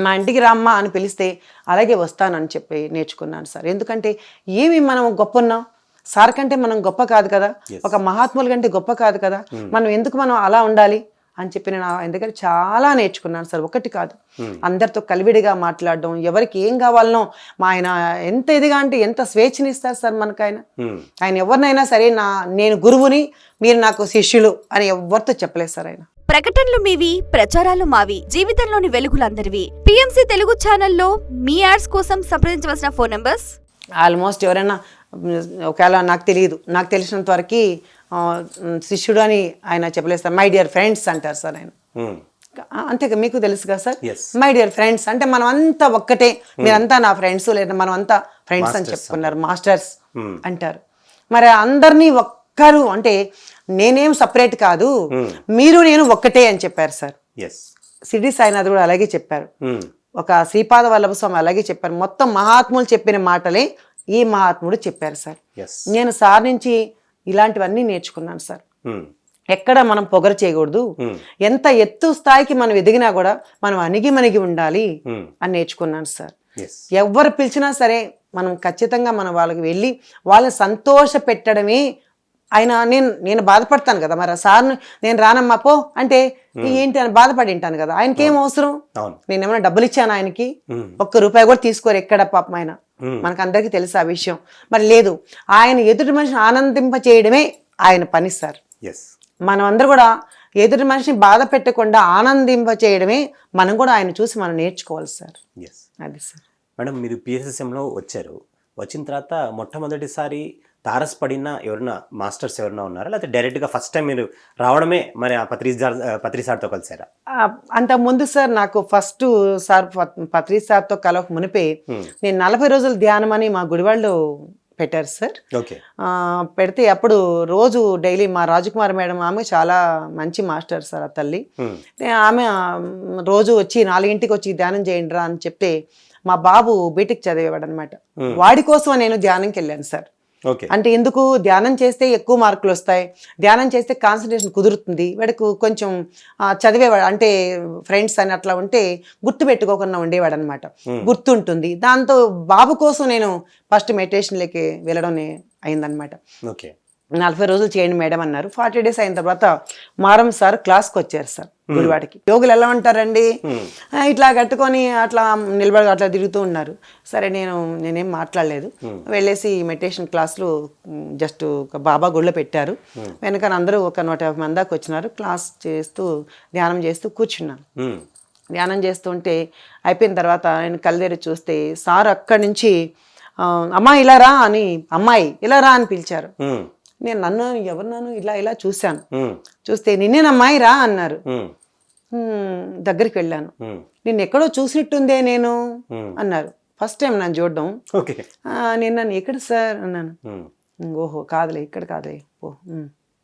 మా ఇంటికి రామ్మ అని పిలిస్తే అలాగే వస్తానని చెప్పి నేర్చుకున్నాను సార్. ఎందుకంటే ఏమి మనం గొప్ప ఉన్నాం సార్ కంటే మనం గొప్ప కాదు కదా, ఒక మహాత్ముల కంటే గొప్ప కాదు కదా, మనం ఎందుకు మనం అలా ఉండాలి అని చెప్పి నేను ఆయన దగ్గర చాలా నేర్చుకున్నాను సార్. ఒకటి కాదు, అందరితో కలివిడిగా మాట్లాడడం, ఎవరికి ఏం కావాలనో ఆయన ఎంత ఇదిగా అంటే ఎంత స్వేచ్ఛనిస్తారు సార్ మనకు. ఆయన ఎవరినైనా సరే నేను గురువుని, మీరు నాకు శిష్యులు అని ఎవరితో చెప్పలేదు సార్. ఆయన ప్రకటనలు మీవి, ప్రచారాలు మావి, జీవితంలోని వెలుగులందరివి. పిఎంసి తెలుగు ఛానల్లో మీ యాడ్స్ కోసం సంప్రదించవలసిన ఫోన్ నంబర్స్ ఆల్మోస్ట్ ఎవరైనా ఒకవేళ నాకు తెలిసినంత వరకు శిష్యుడు అని ఆయన చెప్పలేదు సార్. మై డియర్ ఫ్రెండ్స్ అంటారు సార్. ఆయన అంతే కదా, మీకు తెలుసు కదా sir. Yes. My dear friends అంటే మనం అంతా ఒక్కటే, మీరంతా నా ఫ్రెండ్స్ లేదా మనం అంతా ఫ్రెండ్స్ అని చెప్పుకున్నారు, మాస్టర్స్ అంటారు. మరి అందరినీ ఒక్కరు అంటే నేనేం సపరేట్ కాదు, మీరు నేను ఒక్కటే అని చెప్పారు సార్. ఎస్. సిడి సాయినాథ్ కూడా అలాగే చెప్పారు, ఒక శ్రీపాద వల్లభ స్వామి అలాగే చెప్పారు. మొత్తం మహాత్ములు చెప్పిన మాటలే ఈ మహాత్ముడు చెప్పారు సార్. ఎస్. నేను సార్ నుంచి ఇలాంటివన్నీ నేర్చుకున్నాను సార్. ఎక్కడ మనం పొగరు చేయకూడదు, ఎంత ఎత్తు స్థాయికి మనం ఎదిగినా కూడా మనం అణిగి మణిగి ఉండాలి అని నేర్చుకున్నాను సార్. ఎస్. ఎవరు పిలిచినా సరే మనం ఖచ్చితంగా మనం వాళ్ళకి వెళ్ళి వాళ్ళని సంతోష పెట్టడమే. ఆయన నేను బాధపడతాను కదా, మరి సార్ను నేను రానమ్మా పో అంటే ఏంటి అని బాధపడి ఉంటాను కదా. ఆయనకి ఏం అవసరం, నేను ఏమైనా డబ్బులు ఇచ్చాను ఆయనకి, ₹1 కూడా తీసుకోరు ఎక్కడ పాపం ఆయన, మనకు అందరికీ తెలుసు ఆ విషయం. మరి లేదు, ఆయన ఎదుటి మనిషిని ఆనందింప చేయడమే ఆయన పని సార్. మనం అందరూ కూడా ఎదుటి మనిషిని బాధ పెట్టకుండా ఆనందింప చేయడమే మనం కూడా ఆయన చూసి మనం నేర్చుకోవాలి సార్. అది సార్. మేడం, మీరు పిఎస్ఎస్ఎంలో వచ్చారు, వచ్చిన తర్వాత మొట్టమొదటిసారి తారసపడిన ఎవరైనా మాస్టర్స్ ఎవరైనా ఉన్నారా, లేకపోతే డైరెక్ట్గా ఫస్ట్ టైం మీరు రావడమే మరి ఆ పత్రి సార్తో కలిసారా? అంత ముందు సార్ నాకు ఫస్ట్ సార్ పత్రి సార్తో కలవక మునిపే నేను 40 రోజుల ధ్యానం అని మా గుడివాళ్ళు పెట్టారు సార్. పెడితే అప్పుడు రోజు డైలీ మా రాజకుమారి మేడం, ఆమె చాలా మంచి మాస్టర్ సార్ ఆ తల్లి. ఆమె రోజు వచ్చి 4 వచ్చి ధ్యానం చేయండి రా అని చెప్తే మా బాబు బీటెక్ చదివేవాడు అనమాట, వాడి కోసం నేను ధ్యానంకి వెళ్ళాను సార్. అంటే ఎందుకు, ధ్యానం చేస్తే ఎక్కువ మార్కులు వస్తాయి, ధ్యానం చేస్తే కాన్సన్ట్రేషన్ కుదురుతుంది, వాడికి కొంచెం చదివేవాడు అంటే ఫ్రెండ్స్ అని అట్లా ఉంటే గుర్తు పెట్టుకోకుండా ఉండేవాడు అనమాట, గుర్తుంటుంది. దాంతో బాబు కోసం నేను ఫస్ట్ మెడిటేషన్లోకి వెళ్ళడం అయిందనమాట. 40 రోజులు చేయండి మేడం అన్నారు. 40 days అయిన తర్వాత మారం సార్ క్లాస్కి వచ్చారు సార్ గుడివాడికి. యోగులు ఎలా ఉంటారండి, ఇట్లా కట్టుకొని అట్లా నిలబడి అట్లా తిరుగుతూ ఉన్నారు. సరే నేనేం మాట్లాడలేదు, వెళ్ళేసి మెడిటేషన్ క్లాసులు జస్ట్ ఒక బాబా గుళ్ళో పెట్టారు. వెనక అందరూ ఒక 150 మంది దాకా వచ్చినారు. క్లాస్ చేస్తూ ధ్యానం చేస్తూ కూర్చున్నాను. ధ్యానం చేస్తుంటే అయిపోయిన తర్వాత నేను కళ్ళెరి చూస్తే సార్ అక్కడి నుంచి అమ్మాయి ఇలా రా అని, అమ్మాయి ఇలా రా అని పిలిచారు. నేను ఎవరినాను ఇలా చూశాను. చూస్తే నిన్నేనమ్మాయి రా అన్నారు. దగ్గరికి వెళ్ళాను. నిన్ను ఎక్కడో చూసినట్టుందే నేను అన్నారు. ఫస్ట్ టైం నన్ను చూడడం. నేను నన్ను ఎక్కడ సార్ అన్నాను. ఓహో కాదులే, ఇక్కడ కాదులే పో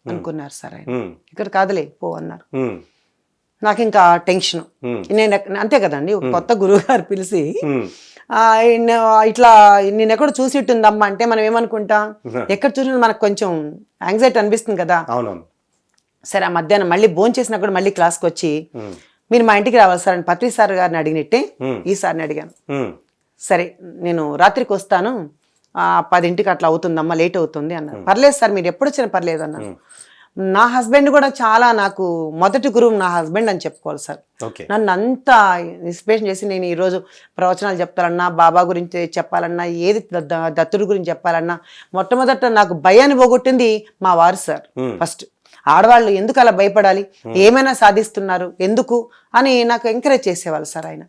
అనుకున్నారు సార్. ఆయన ఇక్కడ కాదులే పో అన్నారు. నాకు ఇంకా టెన్షన్. నేను అంతే కదండి, కొత్త గురువు గారు పిలిచి ఇట్లా నేను ఎక్కడ చూసిట్టుందమ్మా అంటే మనం ఏమనుకుంటాం, ఎక్కడ చూసినా మనకు కొంచెం యాంగ్జైటీ అనిపిస్తుంది కదా. సరే ఆ మధ్యాహ్నం మళ్ళీ భోజనం చేసినా కూడా మళ్ళీ క్లాస్కి వచ్చి మీరు మా ఇంటికి రావాలి సార్ అని పత్రి సార్ గారిని అడిగినట్టే ఈ సార్ని అడిగాను. సరే నేను రాత్రికి వస్తాను, 10 అట్లా అవుతుందమ్మా, లేట్ అవుతుంది అన్నారు. పర్లేదు సార్, మీరు ఎప్పుడు వచ్చినా పర్లేదు అన్నాను. నా హస్బెండ్ కూడా చాలా నాకు మొదటి గురువు నా హస్బెండ్ అని చెప్పుకోవాలి సార్. నన్ను అంత ఇన్స్పిరేషన్ చేసి నేను ఈరోజు ప్రవచనాలు చెప్తానన్నా, బాబా గురించి చెప్పాలన్నా, ఏది దత్తుడి గురించి చెప్పాలన్నా మొట్టమొదట నాకు భయాన్ని పోగొట్టింది మా వారు సార్. ఫస్ట్ ఆడవాళ్ళు ఎందుకు అలా భయపడాలి, ఏమైనా సాధిస్తున్నారు ఎందుకు అని నాకు ఎంకరేజ్ చేసేవాళ్ళు సార్. ఆయన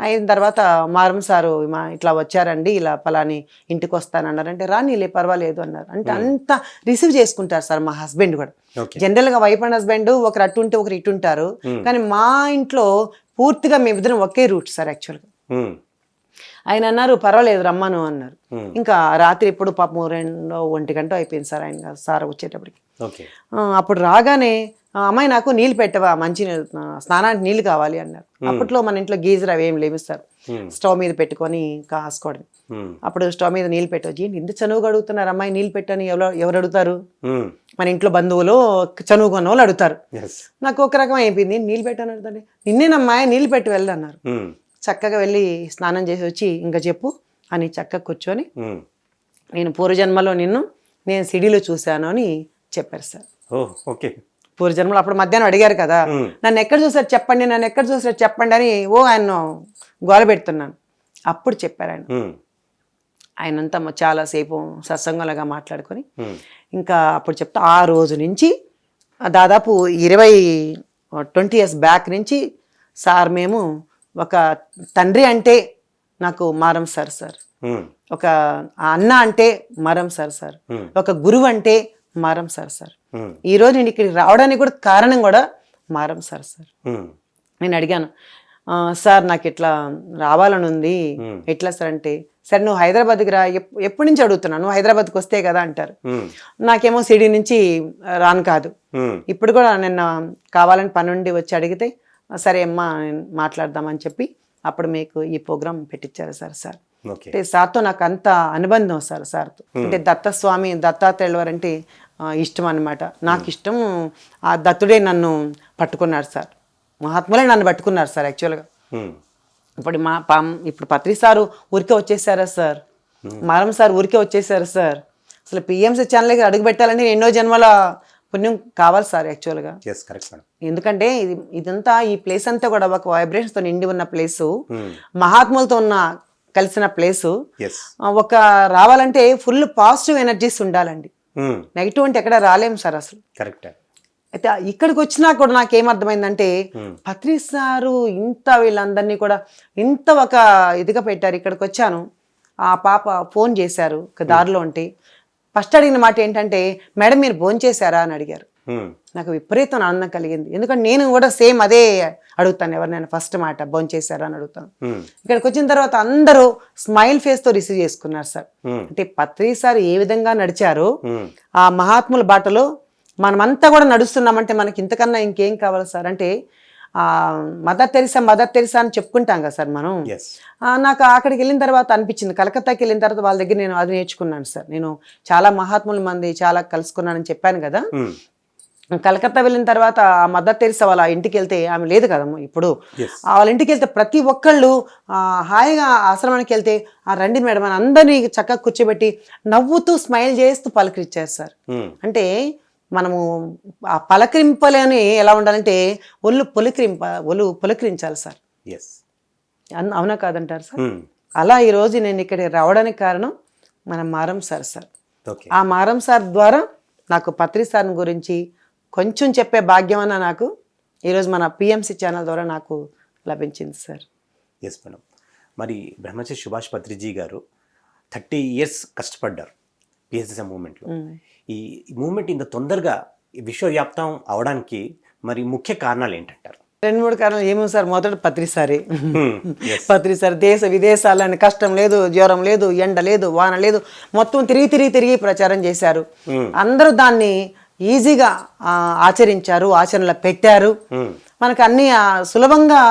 అయిన తర్వాత మారం సారు ఇట్లా వచ్చారండి, ఇలా పలాని ఇంటికి వస్తానన్నారంటే రానిలే పర్వాలేదు అన్నారు. అంటే అంత రిసీవ్ చేసుకుంటారు సార్ మా హస్బెండ్ కూడా. జనరల్ గా వైఫ్ అండ్ హస్బెండ్ ఒకరు అటు ఉంటే ఒకరు ఇటు ఉంటారు, కానీ మా ఇంట్లో పూర్తిగా మేమిద్దరం ఒకే రూట్ సార్ యాక్చువల్గా. ఆయన అన్నారు పర్వాలేదు రమ్మను అన్నారు. ఇంకా రాత్రి ఎప్పుడు పాపం 2-1 గంట అయిపోయింది సార్ ఆయన సార్ వచ్చేటప్పటికి. అప్పుడు రాగానే అమ్మాయి నాకు నీళ్ళు పెట్టవా, మంచి స్నానానికి నీళ్ళు కావాలి అన్నారు. అప్పట్లో మన ఇంట్లో గీజర్ అవి ఏం లేవు సార్, స్టవ్ మీద పెట్టుకొని కాసుకోవడం. అప్పుడు స్టవ్ మీద నీళ్ళు పెట్టవచ్చు. ఏంటి ఇంత చనువుగా అడుగుతున్నారు అమ్మాయి నీళ్ళు పెట్టని, ఎవరు అడుగుతారు, మన ఇంట్లో బంధువులు చనువు కొన్న వాళ్ళు అడుగుతారు. నాకు ఒక రకం అయిపోయింది, నీళ్ళు పెట్టని అడుగుతాను. నిన్నేనమ్మాయి నీళ్ళు పెట్టి వెళ్ళన్నారు. చక్కగా వెళ్ళి స్నానం చేసి వచ్చి ఇంకా చెప్పు అని చక్కగా కూర్చొని నేను పూర్వజన్మలో నేను సిడీలో చూశాను అని చెప్పారు సార్. పూర్వజన్మలో అప్పుడు మధ్యాహ్నం అడిగారు కదా, నన్ను ఎక్కడ చూసారు చెప్పండి, నన్ను ఎక్కడ చూసారు చెప్పండి అని ఆయన గోల పెడుతున్నాను. అప్పుడు చెప్పారు ఆయన. ఆయనంతా చాలాసేపు సత్సంగంలాగా మాట్లాడుకొని ఇంకా అప్పుడు చెప్తా ఆ రోజు నుంచి దాదాపు 20 years బ్యాక్ నుంచి సార్ మేము ఒక తండ్రి అంటే నాకు మారం సార్ సార్, ఒక అన్న అంటే మారం సార్ సార్, ఒక గురువు అంటే మారం సార్ సార్. ఈ రోజు నేను ఇక్కడికి రావడానికి కూడా కారణం కూడా మారం సార్ సార్. నేను అడిగాను, సార్ నాకు ఇట్లా రావాలని ఉంది, ఎట్లా సార్ అంటే, సరే నువ్వు హైదరాబాద్కి రా, ఎప్పటి నుంచి అడుగుతున్నాను, నువ్వు హైదరాబాద్కి వస్తే కదా అంటారు. నాకేమో సిటీ నుంచి రాను కాదు. ఇప్పుడు కూడా నిన్న కావాలని పని నుండి వచ్చి అడిగితే, సరే అమ్మా నేను మాట్లాడదామని చెప్పి అప్పుడు మీకు ఈ ప్రోగ్రామ్ పెట్టించారు సార్. అంటే సార్తో నాకు అంత అనుబంధం సార్తో. అంటే దత్తస్వామి దత్తాత్రేయుల వారు అంటే ఇష్టం అనమాట. నాకు ఇష్టం. ఆ దత్తుడే నన్ను పట్టుకున్నాడు సార్, మహాత్ములే నన్ను పట్టుకున్నారు సార్ యాక్చువల్గా. ఇప్పుడు పత్రి సారు ఊరికే వచ్చేసారా సార్, మారం సార్ ఊరికే వచ్చేసారు సార్. అసలు పిఎంసీ ఛానల్కి అడుగు పెట్టాలంటే ఎన్నో జన్మల పుణ్యం కావాలి సార్ యాక్చువల్గా. ఎందుకంటే ఇదంతా ఈ ప్లేస్ అంతా కూడా ఒక వైబ్రేషన్తో నిండి ఉన్న ప్లేసు, మహాత్ములతో ఉన్న కలిసిన ప్లేసు. ఒక రావాలంటే ఫుల్ పాజిటివ్ ఎనర్జీస్ ఉండాలండి, నెగిటివ్ అంటే ఎక్కడ రాలేము సార్ అసలు. అయితే ఇక్కడికి వచ్చినా కూడా నాకేమర్థమైందంటే పత్రి సారు ఇంత వీళ్ళందరినీ కూడా ఇంత ఒక ఇదిగా పెట్టారు. ఇక్కడికి వచ్చాను, ఆ పాప ఫోన్ చేశారు దారిలో ఉంటే, ఫస్ట్ అడిగిన మాట ఏంటంటే, మేడం మీరు భోంచేశారా అని అడిగారు. నాకు విపరీతం ఆనందం కలిగింది. ఎందుకంటే నేను కూడా సేమ్ అదే అడుగుతాను ఎవరినైనా, ఫస్ట్ మాట భోంచేశారా అని అడుగుతాను. ఇక్కడికి వచ్చిన తర్వాత అందరూ స్మైల్ ఫేస్ తో రిసీవ్ చేసుకున్నారు సార్. అంటే పత్రి సార్ ఏ విధంగా నడిచారో ఆ మహాత్ముల బాటలో మనమంతా కూడా నడుస్తున్నామంటే మనకి ఇంతకన్నా ఇంకేం కావాలి సార్. అంటే మదర్ తెరిసా అని చెప్పుకుంటాం కదా సార్ మనం. నాకు అక్కడికి వెళ్ళిన తర్వాత అనిపించింది, కలకత్తాకి వెళ్ళిన తర్వాత వాళ్ళ దగ్గర నేను అది నేర్చుకున్నాను సార్. నేను చాలా మహాత్ముల మంది చాలా కలుసుకున్నానని చెప్పాను కదా. కలకత్తా వెళ్ళిన తర్వాత ఆ మదర్ తెరిసా వాళ్ళ ఇంటికి వెళ్తే, ఆమె లేదు కదమ్మా ఇప్పుడు, వాళ్ళ ఇంటికి వెళ్తే ప్రతి ఒక్కళ్ళు హాయిగా ఆశ్రమానికి వెళ్తే రండి మేడం అని అందరినీ చక్కగా కూర్చోబెట్టి నవ్వుతూ స్మైల్ చేస్తూ పలకరించారు సార్. అంటే మనము ఆ పలకరింపలేని ఎలా ఉండాలంటే ఒళ్ళు పులకరించాలి సార్. అవునా కాదంటారు సార్. అలా ఈరోజు నేను ఇక్కడికి రావడానికి కారణం మన మారం సార్. ఆ మారం సార్ ద్వారా నాకు పత్రి సార్ గురించి కొంచెం చెప్పే భాగ్యం అన్న నాకు ఈరోజు మన పిఎంసి ఛానల్ ద్వారా నాకు లభించింది సార్. Yes madam. మరి బ్రహ్మశ్రీ సుభాష్ పత్రిజీ గారు 30 years కష్టపడ్డారు పిఎస్ఎస్ఎం మూవ్మెంట్లో. ఈ మూవ్మెంట్ ఇంత తొందరగా విశ్వవ్యాప్తం అవడానికి మరి ముఖ్య కారణాలు ఏంటంటారు? 2-3 కారణాలు ఏమో సార్. మొదటి పత్రి సార్ దేశ విదేశాలని కష్టం లేదు, జ్వరం లేదు, ఎండ లేదు, వాన లేదు, మొత్తం తిరిగి ప్రచారం చేశారు. అందరూ దాన్ని ఈజీగా ఆచరించారు, ఆచరణలో పెట్టారు. మనకు అన్ని సులభంగా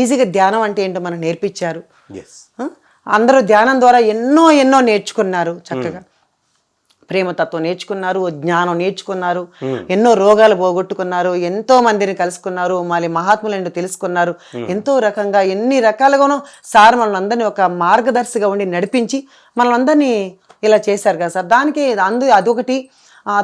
ఈజీగా ధ్యానం అంటే ఏంటో మనకు నేర్పించారు. అందరూ ధ్యానం ద్వారా ఎన్నో నేర్చుకున్నారు. చక్కగా ప్రేమతత్వం నేర్చుకున్నారు, జ్ఞానం నేర్చుకున్నారు, ఎన్నో రోగాలు పోగొట్టుకున్నారు, ఎంతో మందిని కలుసుకున్నారు, మళ్ళీ మహాత్ములను తెలుసుకున్నారు. ఎంతో రకంగా ఎన్ని రకాలుగానో సార్ మనల్ని అందరినీ ఒక మార్గదర్శిగా ఉండి నడిపించి మనల్ని ఇలా చేశారు కదా సార్. దానికి అదొకటి.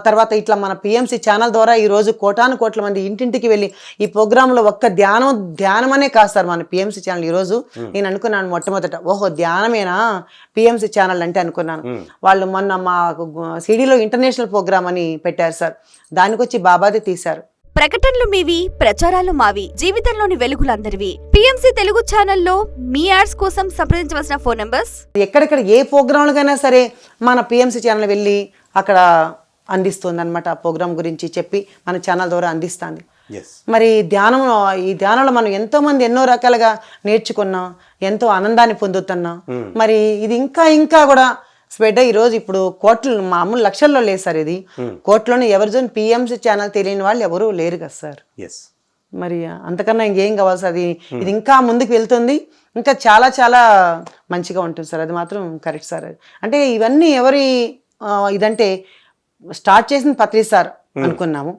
తర్వాత ఇట్లా మన పిఎంసి ఛానల్ ద్వారా ఈరోజు కోట్ల మంది ఇంటింటికి వెళ్ళి ఈ ప్రోగ్రాంలో ఒక్క ధ్యానం అనే కాదు సార్ మన పిఎంసి ఛానల్. ఈరోజు నేను అనుకున్నాను మొట్టమొదట, ఓహో ధ్యానమేనా పిఎంసి ఛానల్ అంటే అనుకున్నాను. వాళ్ళు మొన్న మా సిడీలో ఇంటర్నేషనల్ ప్రోగ్రామ్ అని పెట్టారు సార్, దానికి వచ్చి బాబాది తీశారు. ప్రకటనలు మీవి, ప్రచారాలు మావి, జీవితంలోని వెలుగులందరివి. పిఎంసి తెలుగు ఛానల్లో మీ యాడ్స్ కోసం సంప్రదించవలసిన ఫోన్ నంబర్స్. ఎక్కడెక్కడ ఏ ప్రోగ్రాంలకైనా సరే మన పిఎంసి ఛానల్ వెళ్ళి అక్కడ అందిస్తుంది అనమాట. ఆ ప్రోగ్రామ్ గురించి చెప్పి మన ఛానల్ ద్వారా అందిస్తుంది. మరి ఈ ధ్యానంలో మనం ఎంతో మంది ఎన్నో రకాలుగా నేర్చుకున్నాం, ఎంతో ఆనందాన్ని పొందుతున్నాం. మరి ఇది ఇంకా కూడా స్ప్రెడ్ అయ్యి ఈరోజు ఇప్పుడు మామూలు లక్షల్లో లేదు సార్. ఇది కోట్లోనే ఎవరిజోన్ పిఎంసి ఛానల్ తెలియని వాళ్ళు ఎవరు లేరు కదా సార్. మరి అంతకన్నా ఇంకేం కావాలి సార్. ఇది ఇంకా ముందుకు వెళ్తుంది, ఇంకా చాలా మంచిగా ఉంటుంది సార్. అది మాత్రం కరెక్ట్ సార్. అంటే ఇవన్నీ ఎవరి ఇదంటే స్టార్ట్ చేసిన పత్రి సార్ అనుకున్నాము.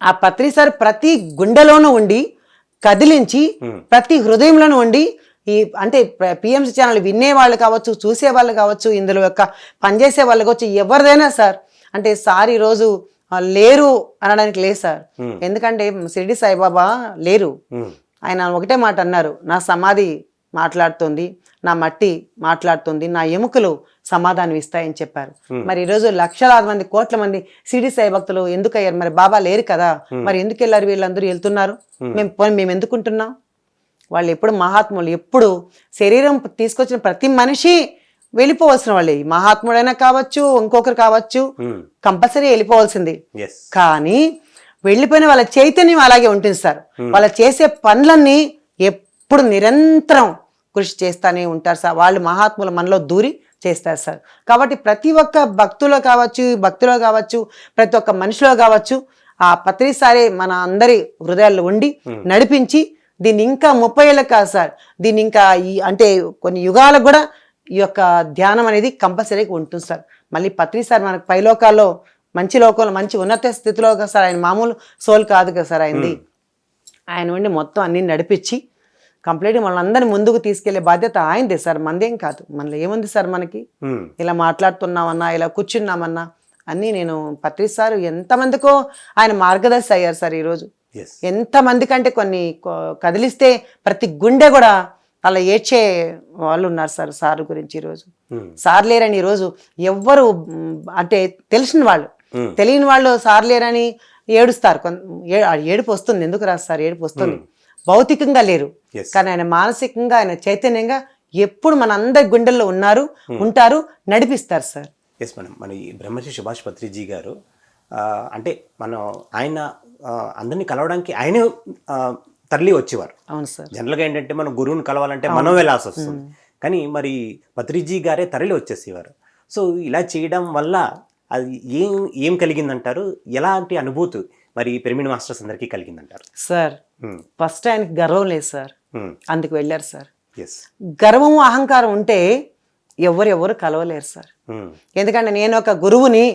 ఆ పత్రి సార్ ప్రతి గుండెలోనూ ఉండి కదిలించి ప్రతి హృదయంలోనూ ఉండి అంటే పిఎంసి ఛానల్ వినే వాళ్ళు కావచ్చు, చూసే వాళ్ళు కావచ్చు, ఇందులో యొక్క పనిచేసే వాళ్ళు కావచ్చు, ఎవరిదైనా సార్. అంటే సార్ ఈరోజు లేరు అనడానికి లేదు సార్. ఎందుకంటే షిరిడి సాయిబాబా లేరు. ఆయన ఒకటే మాట అన్నారు, నా సమాధి మాట్లాడుతుంది, నా మట్టి మాట్లాడుతుంది, నా ఎముకలు సమాధానం ఇస్తాయని చెప్పారు. మరి ఈరోజు లక్షలాది మంది, కోట్ల మంది షిరిడి సాయి భక్తులు ఎందుకు అయ్యారు? మరి బాబా లేరు కదా, మరి ఎందుకు వెళ్ళారు? వీళ్ళందరూ వెళ్తున్నారు, మేము ఎందుకుంటున్నాం? వాళ్ళు ఎప్పుడు మహాత్ములు, ఎప్పుడు శరీరం తీసుకొచ్చిన ప్రతి మనిషి వెళ్ళిపోవాల్సిన వాళ్ళే. మహాత్ముడైనా కావచ్చు, ఇంకొకరు కావచ్చు, కంపల్సరీ వెళ్ళిపోవాల్సింది. కానీ వెళ్ళిపోయిన వాళ్ళ చైతన్యం అలాగే ఉంటుంది సార్. వాళ్ళ చేసే పనులన్నీ ఎప్పుడు నిరంతరం కృషి చేస్తానే ఉంటారు సార్. వాళ్ళు మహాత్ముల మనలో దూరి చేస్తారు సార్. కాబట్టి ప్రతి ఒక్క భక్తిలో కావచ్చు ప్రతి ఒక్క మనిషిలో కావచ్చు ఆ పత్రిసారి మన అందరి హృదయాల్లో ఉండి నడిపించి దీన్ని ఇంకా 30 ఏళ్ళకి కాదు సార్, దీన్ని ఇంకా అంటే కొన్ని యుగాలకు కూడా ఈ యొక్క ధ్యానం అనేది కంపల్సరీగా ఉంటుంది సార్. మళ్ళీ పత్రిసారి మనకు పైలోకాల్లో మంచి లోకంలో మంచి ఉన్నత స్థితిలో కదా సార్. ఆయన మామూలు సోల్ కాదు కదా సార్ ఆయనది. ఆయన ఉండి మొత్తం అన్ని నడిపించి కంప్లీట్గా మనల్ని అందరినీ ముందుకు తీసుకెళ్లే బాధ్యత ఆయనదే సార్, మనదేం కాదు. మనలో ఏముంది సార్, మనకి ఇలా మాట్లాడుతున్నామన్నా ఇలా కూర్చున్నామన్నా అన్నీ నేను పత్రిసారు ఎంతమందికో ఆయన మార్గదర్శి అయ్యారు సార్. ఈరోజు ఎంతమంది కంటే కొన్ని కదిలిస్తే ప్రతి గుండె కూడా అలా ఏడ్చే వాళ్ళు ఉన్నారు సార్ సార్ గురించి. ఈరోజు సార్ లేరని ఈరోజు ఎవ్వరు అంటే తెలిసిన వాళ్ళు తెలియని వాళ్ళు సార్ లేరని ఏడుస్తారు. ఏడుపు వస్తుంది, ఎందుకు రాదు సార్, ఏడుపు వస్తుంది. భౌతికంగా లేరు కానీ ఆయన మానసికంగా ఆయన చైతన్యంగా ఎప్పుడు మన అందరి గుండెల్లో ఉన్నారు, ఉంటారు, నడిపిస్తారు సార్. ఎస్ మేడం, మన ఈ బ్రహ్మశ్రీ సుభాష్ పత్రిజీ గారు అంటే మనం ఆయన అందరినీ కలవడానికి ఆయనే తరలి వచ్చేవారు. అవును సార్. జనరల్గా ఏంటంటే మనం గురువుని కలవాలంటే మనం వెళ్ళాల్సి వస్తుంది, కానీ మరి పత్రిజీ గారే తరలి వచ్చేసేవారు. సో ఇలా చేయడం వల్ల అది ఏం కలిగిందంటారు? ఎలాంటి అనుభూతి మరి పిరమిడ్ మాస్టర్స్ అందరికీ కలిగిందంటారు? సార్ ఫస్ట్ ఆయనకి గర్వం లేదు సార్, అందుకు వెళ్ళారు సార్. ఎస్, గర్వము అహంకారం ఉంటే ఎవరు కలవలేరు సార్. ఎందుకంటే నేను ఒక గురువుని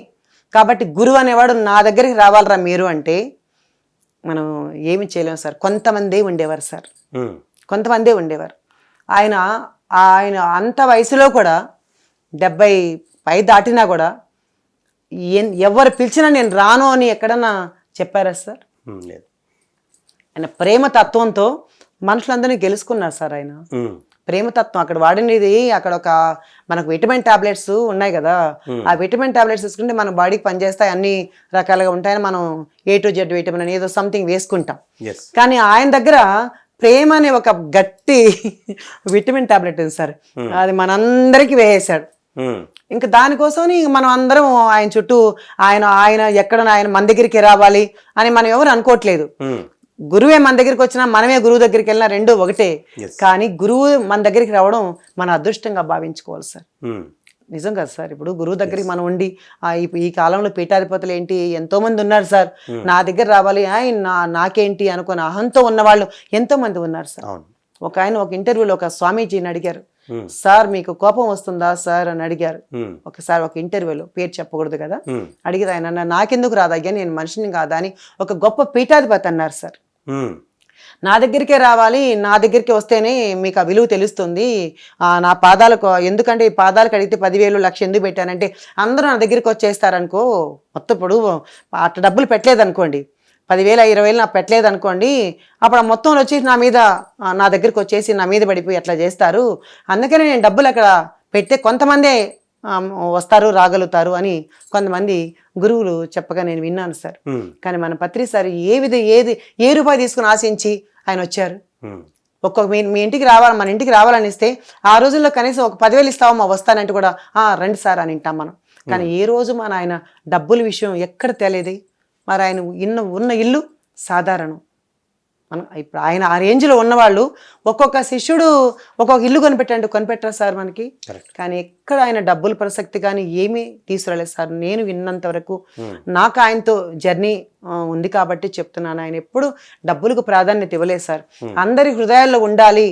కాబట్టి గురువు అనేవాడు నా దగ్గరికి రావాలరా మీరు అంటే మనం ఏమి చేయలేము సార్. కొంతమందే ఉండేవారు సార్, కొంతమందే ఉండేవారు. ఆయన ఆయన అంత వయసులో కూడా 70 పై దాటినా కూడా ఎవరు పిలిచినా నేను రాను అని ఎక్కడన్నా చెప్పారా సార్? లేదు. ఆయన ప్రేమ తత్వంతో మనుషులందరినీ గెలుచుకున్నారు సార్. ఆయన ప్రేమతత్వం అక్కడ వాడినది, అక్కడ ఒక మనకు విటమిన్ టాబ్లెట్స్ ఉన్నాయి కదా, ఆ విటమిన్ టాబ్లెట్స్ తీసుకుంటే మన బాడీకి పనిచేస్తాయి, అన్ని రకాలుగా ఉంటాయని మనం A to Z విటమిన్ అని ఏదో సంథింగ్ వేసుకుంటాం. కానీ ఆయన దగ్గర ప్రేమ అనే ఒక గట్టి విటమిన్ టాబ్లెట్ ఉంది సార్, అది మనందరికీ వేసేసాడు. ఇంకా దానికోసం మనం అందరం ఆయన చుట్టూ ఆయన ఎక్కడ ఆయన మన దగ్గరికి రావాలి అని మనం ఎవరు అనుకోవట్లేదు. గురువే మన దగ్గరికి వచ్చినా మనమే గురువు దగ్గరికి వెళ్ళినా రెండు ఒకటే. కానీ గురువు మన దగ్గరికి రావడం మన అదృష్టంగా భావించుకోవాలి సార్. నిజం కదా సార్. ఇప్పుడు గురువు దగ్గరికి మనం ఉండి ఈ కాలంలో పీఠాధిపతులు ఏంటి ఎంతో మంది ఉన్నారు సార్, నా దగ్గర రావాలి నాకేంటి అనుకుని అహంతో ఉన్నవాళ్ళు ఎంతో మంది ఉన్నారు సార్. ఒక ఆయన ఒక ఇంటర్వ్యూలో ఒక స్వామీజీని అడిగారు, సార్ మీకు కోపం వస్తుందా సార్ అని అడిగారు ఒకసారి ఒక ఇంటర్వ్యూలో, పేరు చెప్పకూడదు కదా. అడిగితే ఆయన నాకెందుకు రాదయ్యా, నేను మనిషిని కాదా అని ఒక గొప్ప పీఠాధిపతి అన్నారు సార్. నా దగ్గరికే రావాలి, నా దగ్గరికి వస్తేనే మీకు ఆ విలువ తెలుస్తుంది, నా పాదాలకు ఎందుకంటే ఈ పాదాలకు అడిగితే 10,000 1,00,000 ఎందుకు పెట్టానంటే అందరూ నా దగ్గరికి వచ్చేస్తారనుకో, మొత్తం ఇప్పుడు అట్లా డబ్బులు పెట్టలేదనుకోండి, 10,000 20,000 నాకు పెట్టలేదు అనుకోండి, అప్పుడు ఆ మొత్తం వచ్చేసి నా దగ్గరికి వచ్చేసి నా మీద పడిపోయి అట్లా చేస్తారు, అందుకనే నేను డబ్బులు అక్కడ పెడితే కొంతమందే వస్తారు రాగలుగుతారు అని కొంతమంది గురువులు చెప్పగా నేను విన్నాను సార్. కానీ మన పత్రి సార్ ఏ రూపాయి తీసుకుని ఆశించి ఆయన వచ్చారు. మీ ఇంటికి రావాలి, మన ఇంటికి రావాలని ఇస్తే ఆ రోజుల్లో కనీసం ఒక 10,000 ఇస్తావమ్మా వస్తానంటే కూడా రండి సార్ అని వింటాం మనం. కానీ ఏ రోజు మన ఆయన డబ్బుల విషయం ఎక్కడ తెలియదు. మరి ఆయన ఉన్న ఇల్లు సాధారణం. మనం ఇప్పుడు ఆయన ఆ రేంజ్లో ఉన్నవాళ్ళు ఒక్కొక్క శిష్యుడు ఒక్కొక్క ఇల్లు కొనిపెట్టరా సార్ మనకి. కానీ ఎక్కడ ఆయన డబ్బుల ప్రసక్తి కానీ ఏమీ తీసుకురాలేదు సార్. నేను విన్నంత వరకు నాకు ఆయనతో జర్నీ ఉంది కాబట్టి చెప్తున్నాను. ఆయన ఎప్పుడు డబ్బులకు ప్రాధాన్యత ఇవ్వలేదు సార్. అందరి హృదయాల్లో ఉండాలి,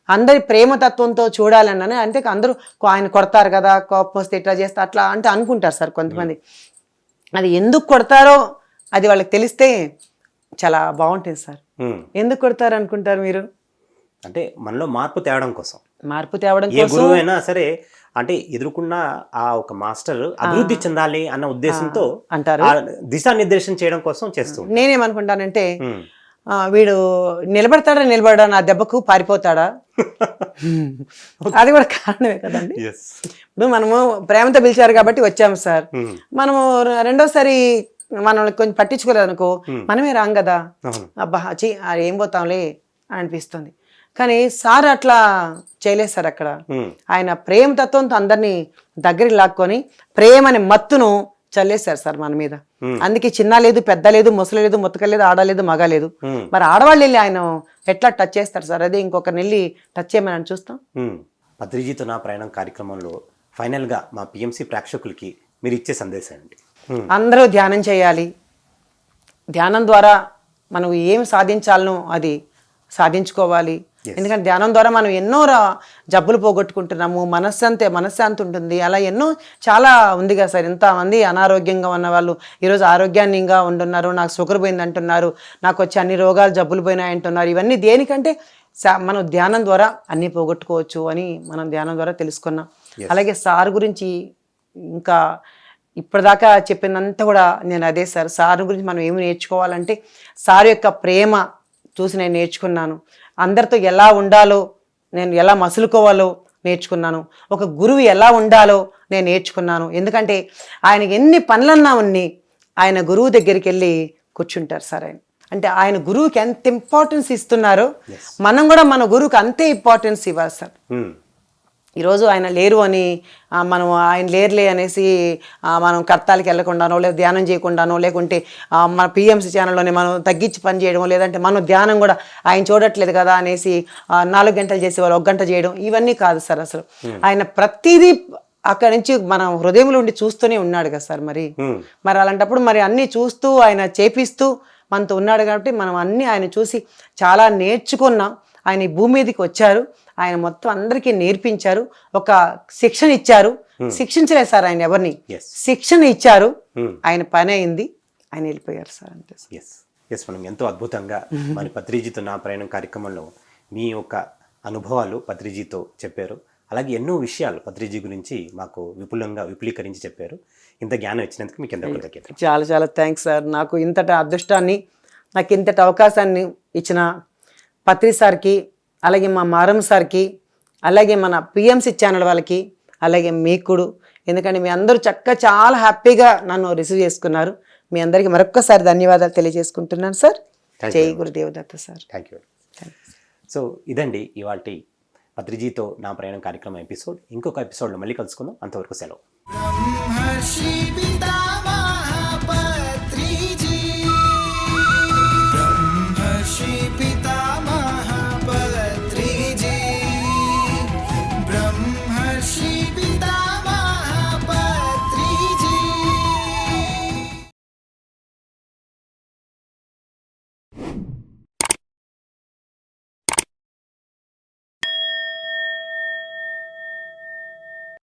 అందరి ప్రేమతత్వంతో చూడాలని. అంటే అందరూ ఆయన కొడతారు కదా, కోపం వస్తే ఇట్లా చేస్తే అట్లా అంటే అనుకుంటారు సార్ కొంతమంది. అది ఎందుకు కొడతారో అది వాళ్ళకి తెలిస్తే చాలా బాగుంటుంది సార్. ఎందుకు కొడతారు అనుకుంటారు మీరు? అంటే మనలో మార్పు తేవడం కోసం. ఏ గురువు అయినా సరే అంటే ఎదుర్కొన్న ఆ ఒక మాస్టర్ అభివృద్ధి చెందాలి అన్న ఉద్దేశంతో అంటారు, దిశానిర్దేశం చేయడం కోసం చేస్తుంది. నేనేమనుకుంటానంటే వీడు నిలబడా నా దెబ్బకు పారిపోతాడా, అది కూడా కారణమే కదండి. ఇప్పుడు మనము ప్రేమతో పిలిచారు కాబట్టి వచ్చాము సార్. మనము రెండోసారి మనల్ని కొంచెం పట్టించుకోలేదు అనుకో, మనమే రాం కదా, అబ్బా ఏం పోతాంలే అని అనిపిస్తుంది. కానీ సార్ అట్లా చేయలేదు సార్. అక్కడ ఆయన ప్రేమ తత్వంతో అందరినీ దగ్గరికి లాక్కొని ప్రేమ అనే మత్తును చల్లేశారు సార్ మన మీద. అందుకే చిన్న లేదు, పెద్ద లేదు, ముసలి లేదు, ముతక లేదు, ఆడ లేదు, మగ లేదు. మరి ఆడవాళ్ళు వెళ్ళి ఆయన ఎట్లా టచ్ చేస్తారు సార్? అదే ఇంకొకరిని వెళ్ళి టచ్ చేయమని చూస్తాం. పత్రిజీతో నా ప్రయాణం కార్యక్రమంలో ఫైనల్గా మా పిఎంసి ప్రేక్షకులకి మీరు ఇచ్చే సందేశం ఏంటి? అందరూ ధ్యానం చేయాలి. ధ్యానం ద్వారా మనం ఏం సాధించాలనో అది సాధించుకోవాలి. ఎందుకంటే ధ్యానం ద్వారా మనం ఎన్నో జబ్బులు పోగొట్టుకుంటున్నాము. మనశ్శాంతి ఉంటుంది. అలా ఎన్నో చాలా ఉంది కదా సార్. ఎంతమంది అనారోగ్యంగా ఉన్న వాళ్ళు ఈరోజు ఆరోగ్యాన్నిగా ఉంటున్నారు. నాకు షుగర్ పోయింది అంటున్నారు, నాకు వచ్చి అన్ని రోగాలు జబ్బులు పోయినాయి అంటున్నారు. ఇవన్నీ దేనికంటే మనం ధ్యానం ద్వారా అన్నీ పోగొట్టుకోవచ్చు అని మనం ధ్యానం ద్వారా తెలుసుకున్నాం. అలాగే సార్ గురించి ఇంకా ఇప్పటిదాకా చెప్పినంతా కూడా నేను అదే సార్. సార్ గురించి మనం ఏమి నేర్చుకోవాలంటే సార్ యొక్క ప్రేమ చూసి నేను నేర్చుకున్నాను. అందరితో ఎలా ఉండాలో, నేను ఎలా మసులుకోవాలో నేర్చుకున్నాను. ఒక గురువు ఎలా ఉండాలో నేను నేర్చుకున్నాను. ఎందుకంటే ఆయనకి ఎన్ని పనులన్నా ఉన్నాయి, ఆయన గురువు దగ్గరికి వెళ్ళి కూర్చుంటారు సార్. అంటే ఆయన గురువుకి ఎంత ఇంపార్టెన్స్ ఇస్తున్నారో మనం కూడా మన గురువుకి అంతే ఇంపార్టెన్స్ ఇవ్వాలి సార్. ఈరోజు ఆయన లేరు అని మనం ఆయన లేరులే అనేసి మనం కర్తాలకి వెళ్ళకుండానో, లేదా ధ్యానం చేయకుండానో, లేకుంటే మన పిఎంసి ఛానల్లోనే మనం తగ్గించి పని చేయడం, లేదంటే మనం ధ్యానం కూడా ఆయన చూడట్లేదు కదా అనేసి 4 గంటలు చేసేవాళ్ళు 1 గంట చేయడం, ఇవన్నీ కాదు సార్. అసలు ఆయన ప్రతిదీ అక్కడి నుంచి మనం హృదయంలో ఉండి చూస్తూనే ఉన్నాడు కదా సార్. మరి అలాంటప్పుడు మరి అన్నీ చూస్తూ ఆయన చేపిస్తూ మనతో ఉన్నాడు కాబట్టి మనం అన్నీ ఆయన చూసి చాలా నేర్చుకున్నాం. ఆయన ఈ భూమి మీదకి వచ్చారు, ఆయన మొత్తం అందరికీ నేర్పించారు, ఒక శిక్షణ ఇచ్చారు. శిక్షించలేదు సార్ ఆయన ఎవరిని, శిక్షణ ఇచ్చారు. ఆయన పని అయింది, ఆయన వెళ్ళిపోయారు సార్. అంతే ఎస్ మనం ఎంతో అద్భుతంగా మన పత్రిజీతో నా ప్రయాణం కార్యక్రమంలో మీ యొక్క అనుభవాలు పత్రిజీతో చెప్పారు. అలాగే ఎన్నో విషయాలు పత్రిజీ గురించి మాకు విపులీకరించి చెప్పారు. ఇంత జ్ఞానం ఇచ్చినందుకు మీకు ఎంతో కృతజ్ఞతలు. చాలా చాలా థ్యాంక్స్ సార్. నాకు ఇంతటి అదృష్టాన్ని, నాకు ఇంతటి అవకాశాన్ని ఇచ్చిన పత్రి సార్కి, అలాగే మా మారం సార్కి, అలాగే మన పిఎంసి ఛానల్ వాళ్ళకి, అలాగే మీకు. ఎందుకంటే మీ అందరూ చాలా హ్యాపీగా నన్ను రిసీవ్ చేసుకున్నారు. మీ అందరికీ మరొక్కసారి ధన్యవాదాలు తెలియజేసుకుంటున్నాను సార్. జై Gurudev Datta sir. Thank you. So ఇదండి ఇవాల్టి పత్రిజీతో నా ప్రయాణం కార్యక్రమం ఎపిసోడ్. ఇంకొక ఎపిసోడ్లో మళ్ళీ కలుసుకుందాం. అంతవరకు సెలవు. బ్రహ్మర్షి పితా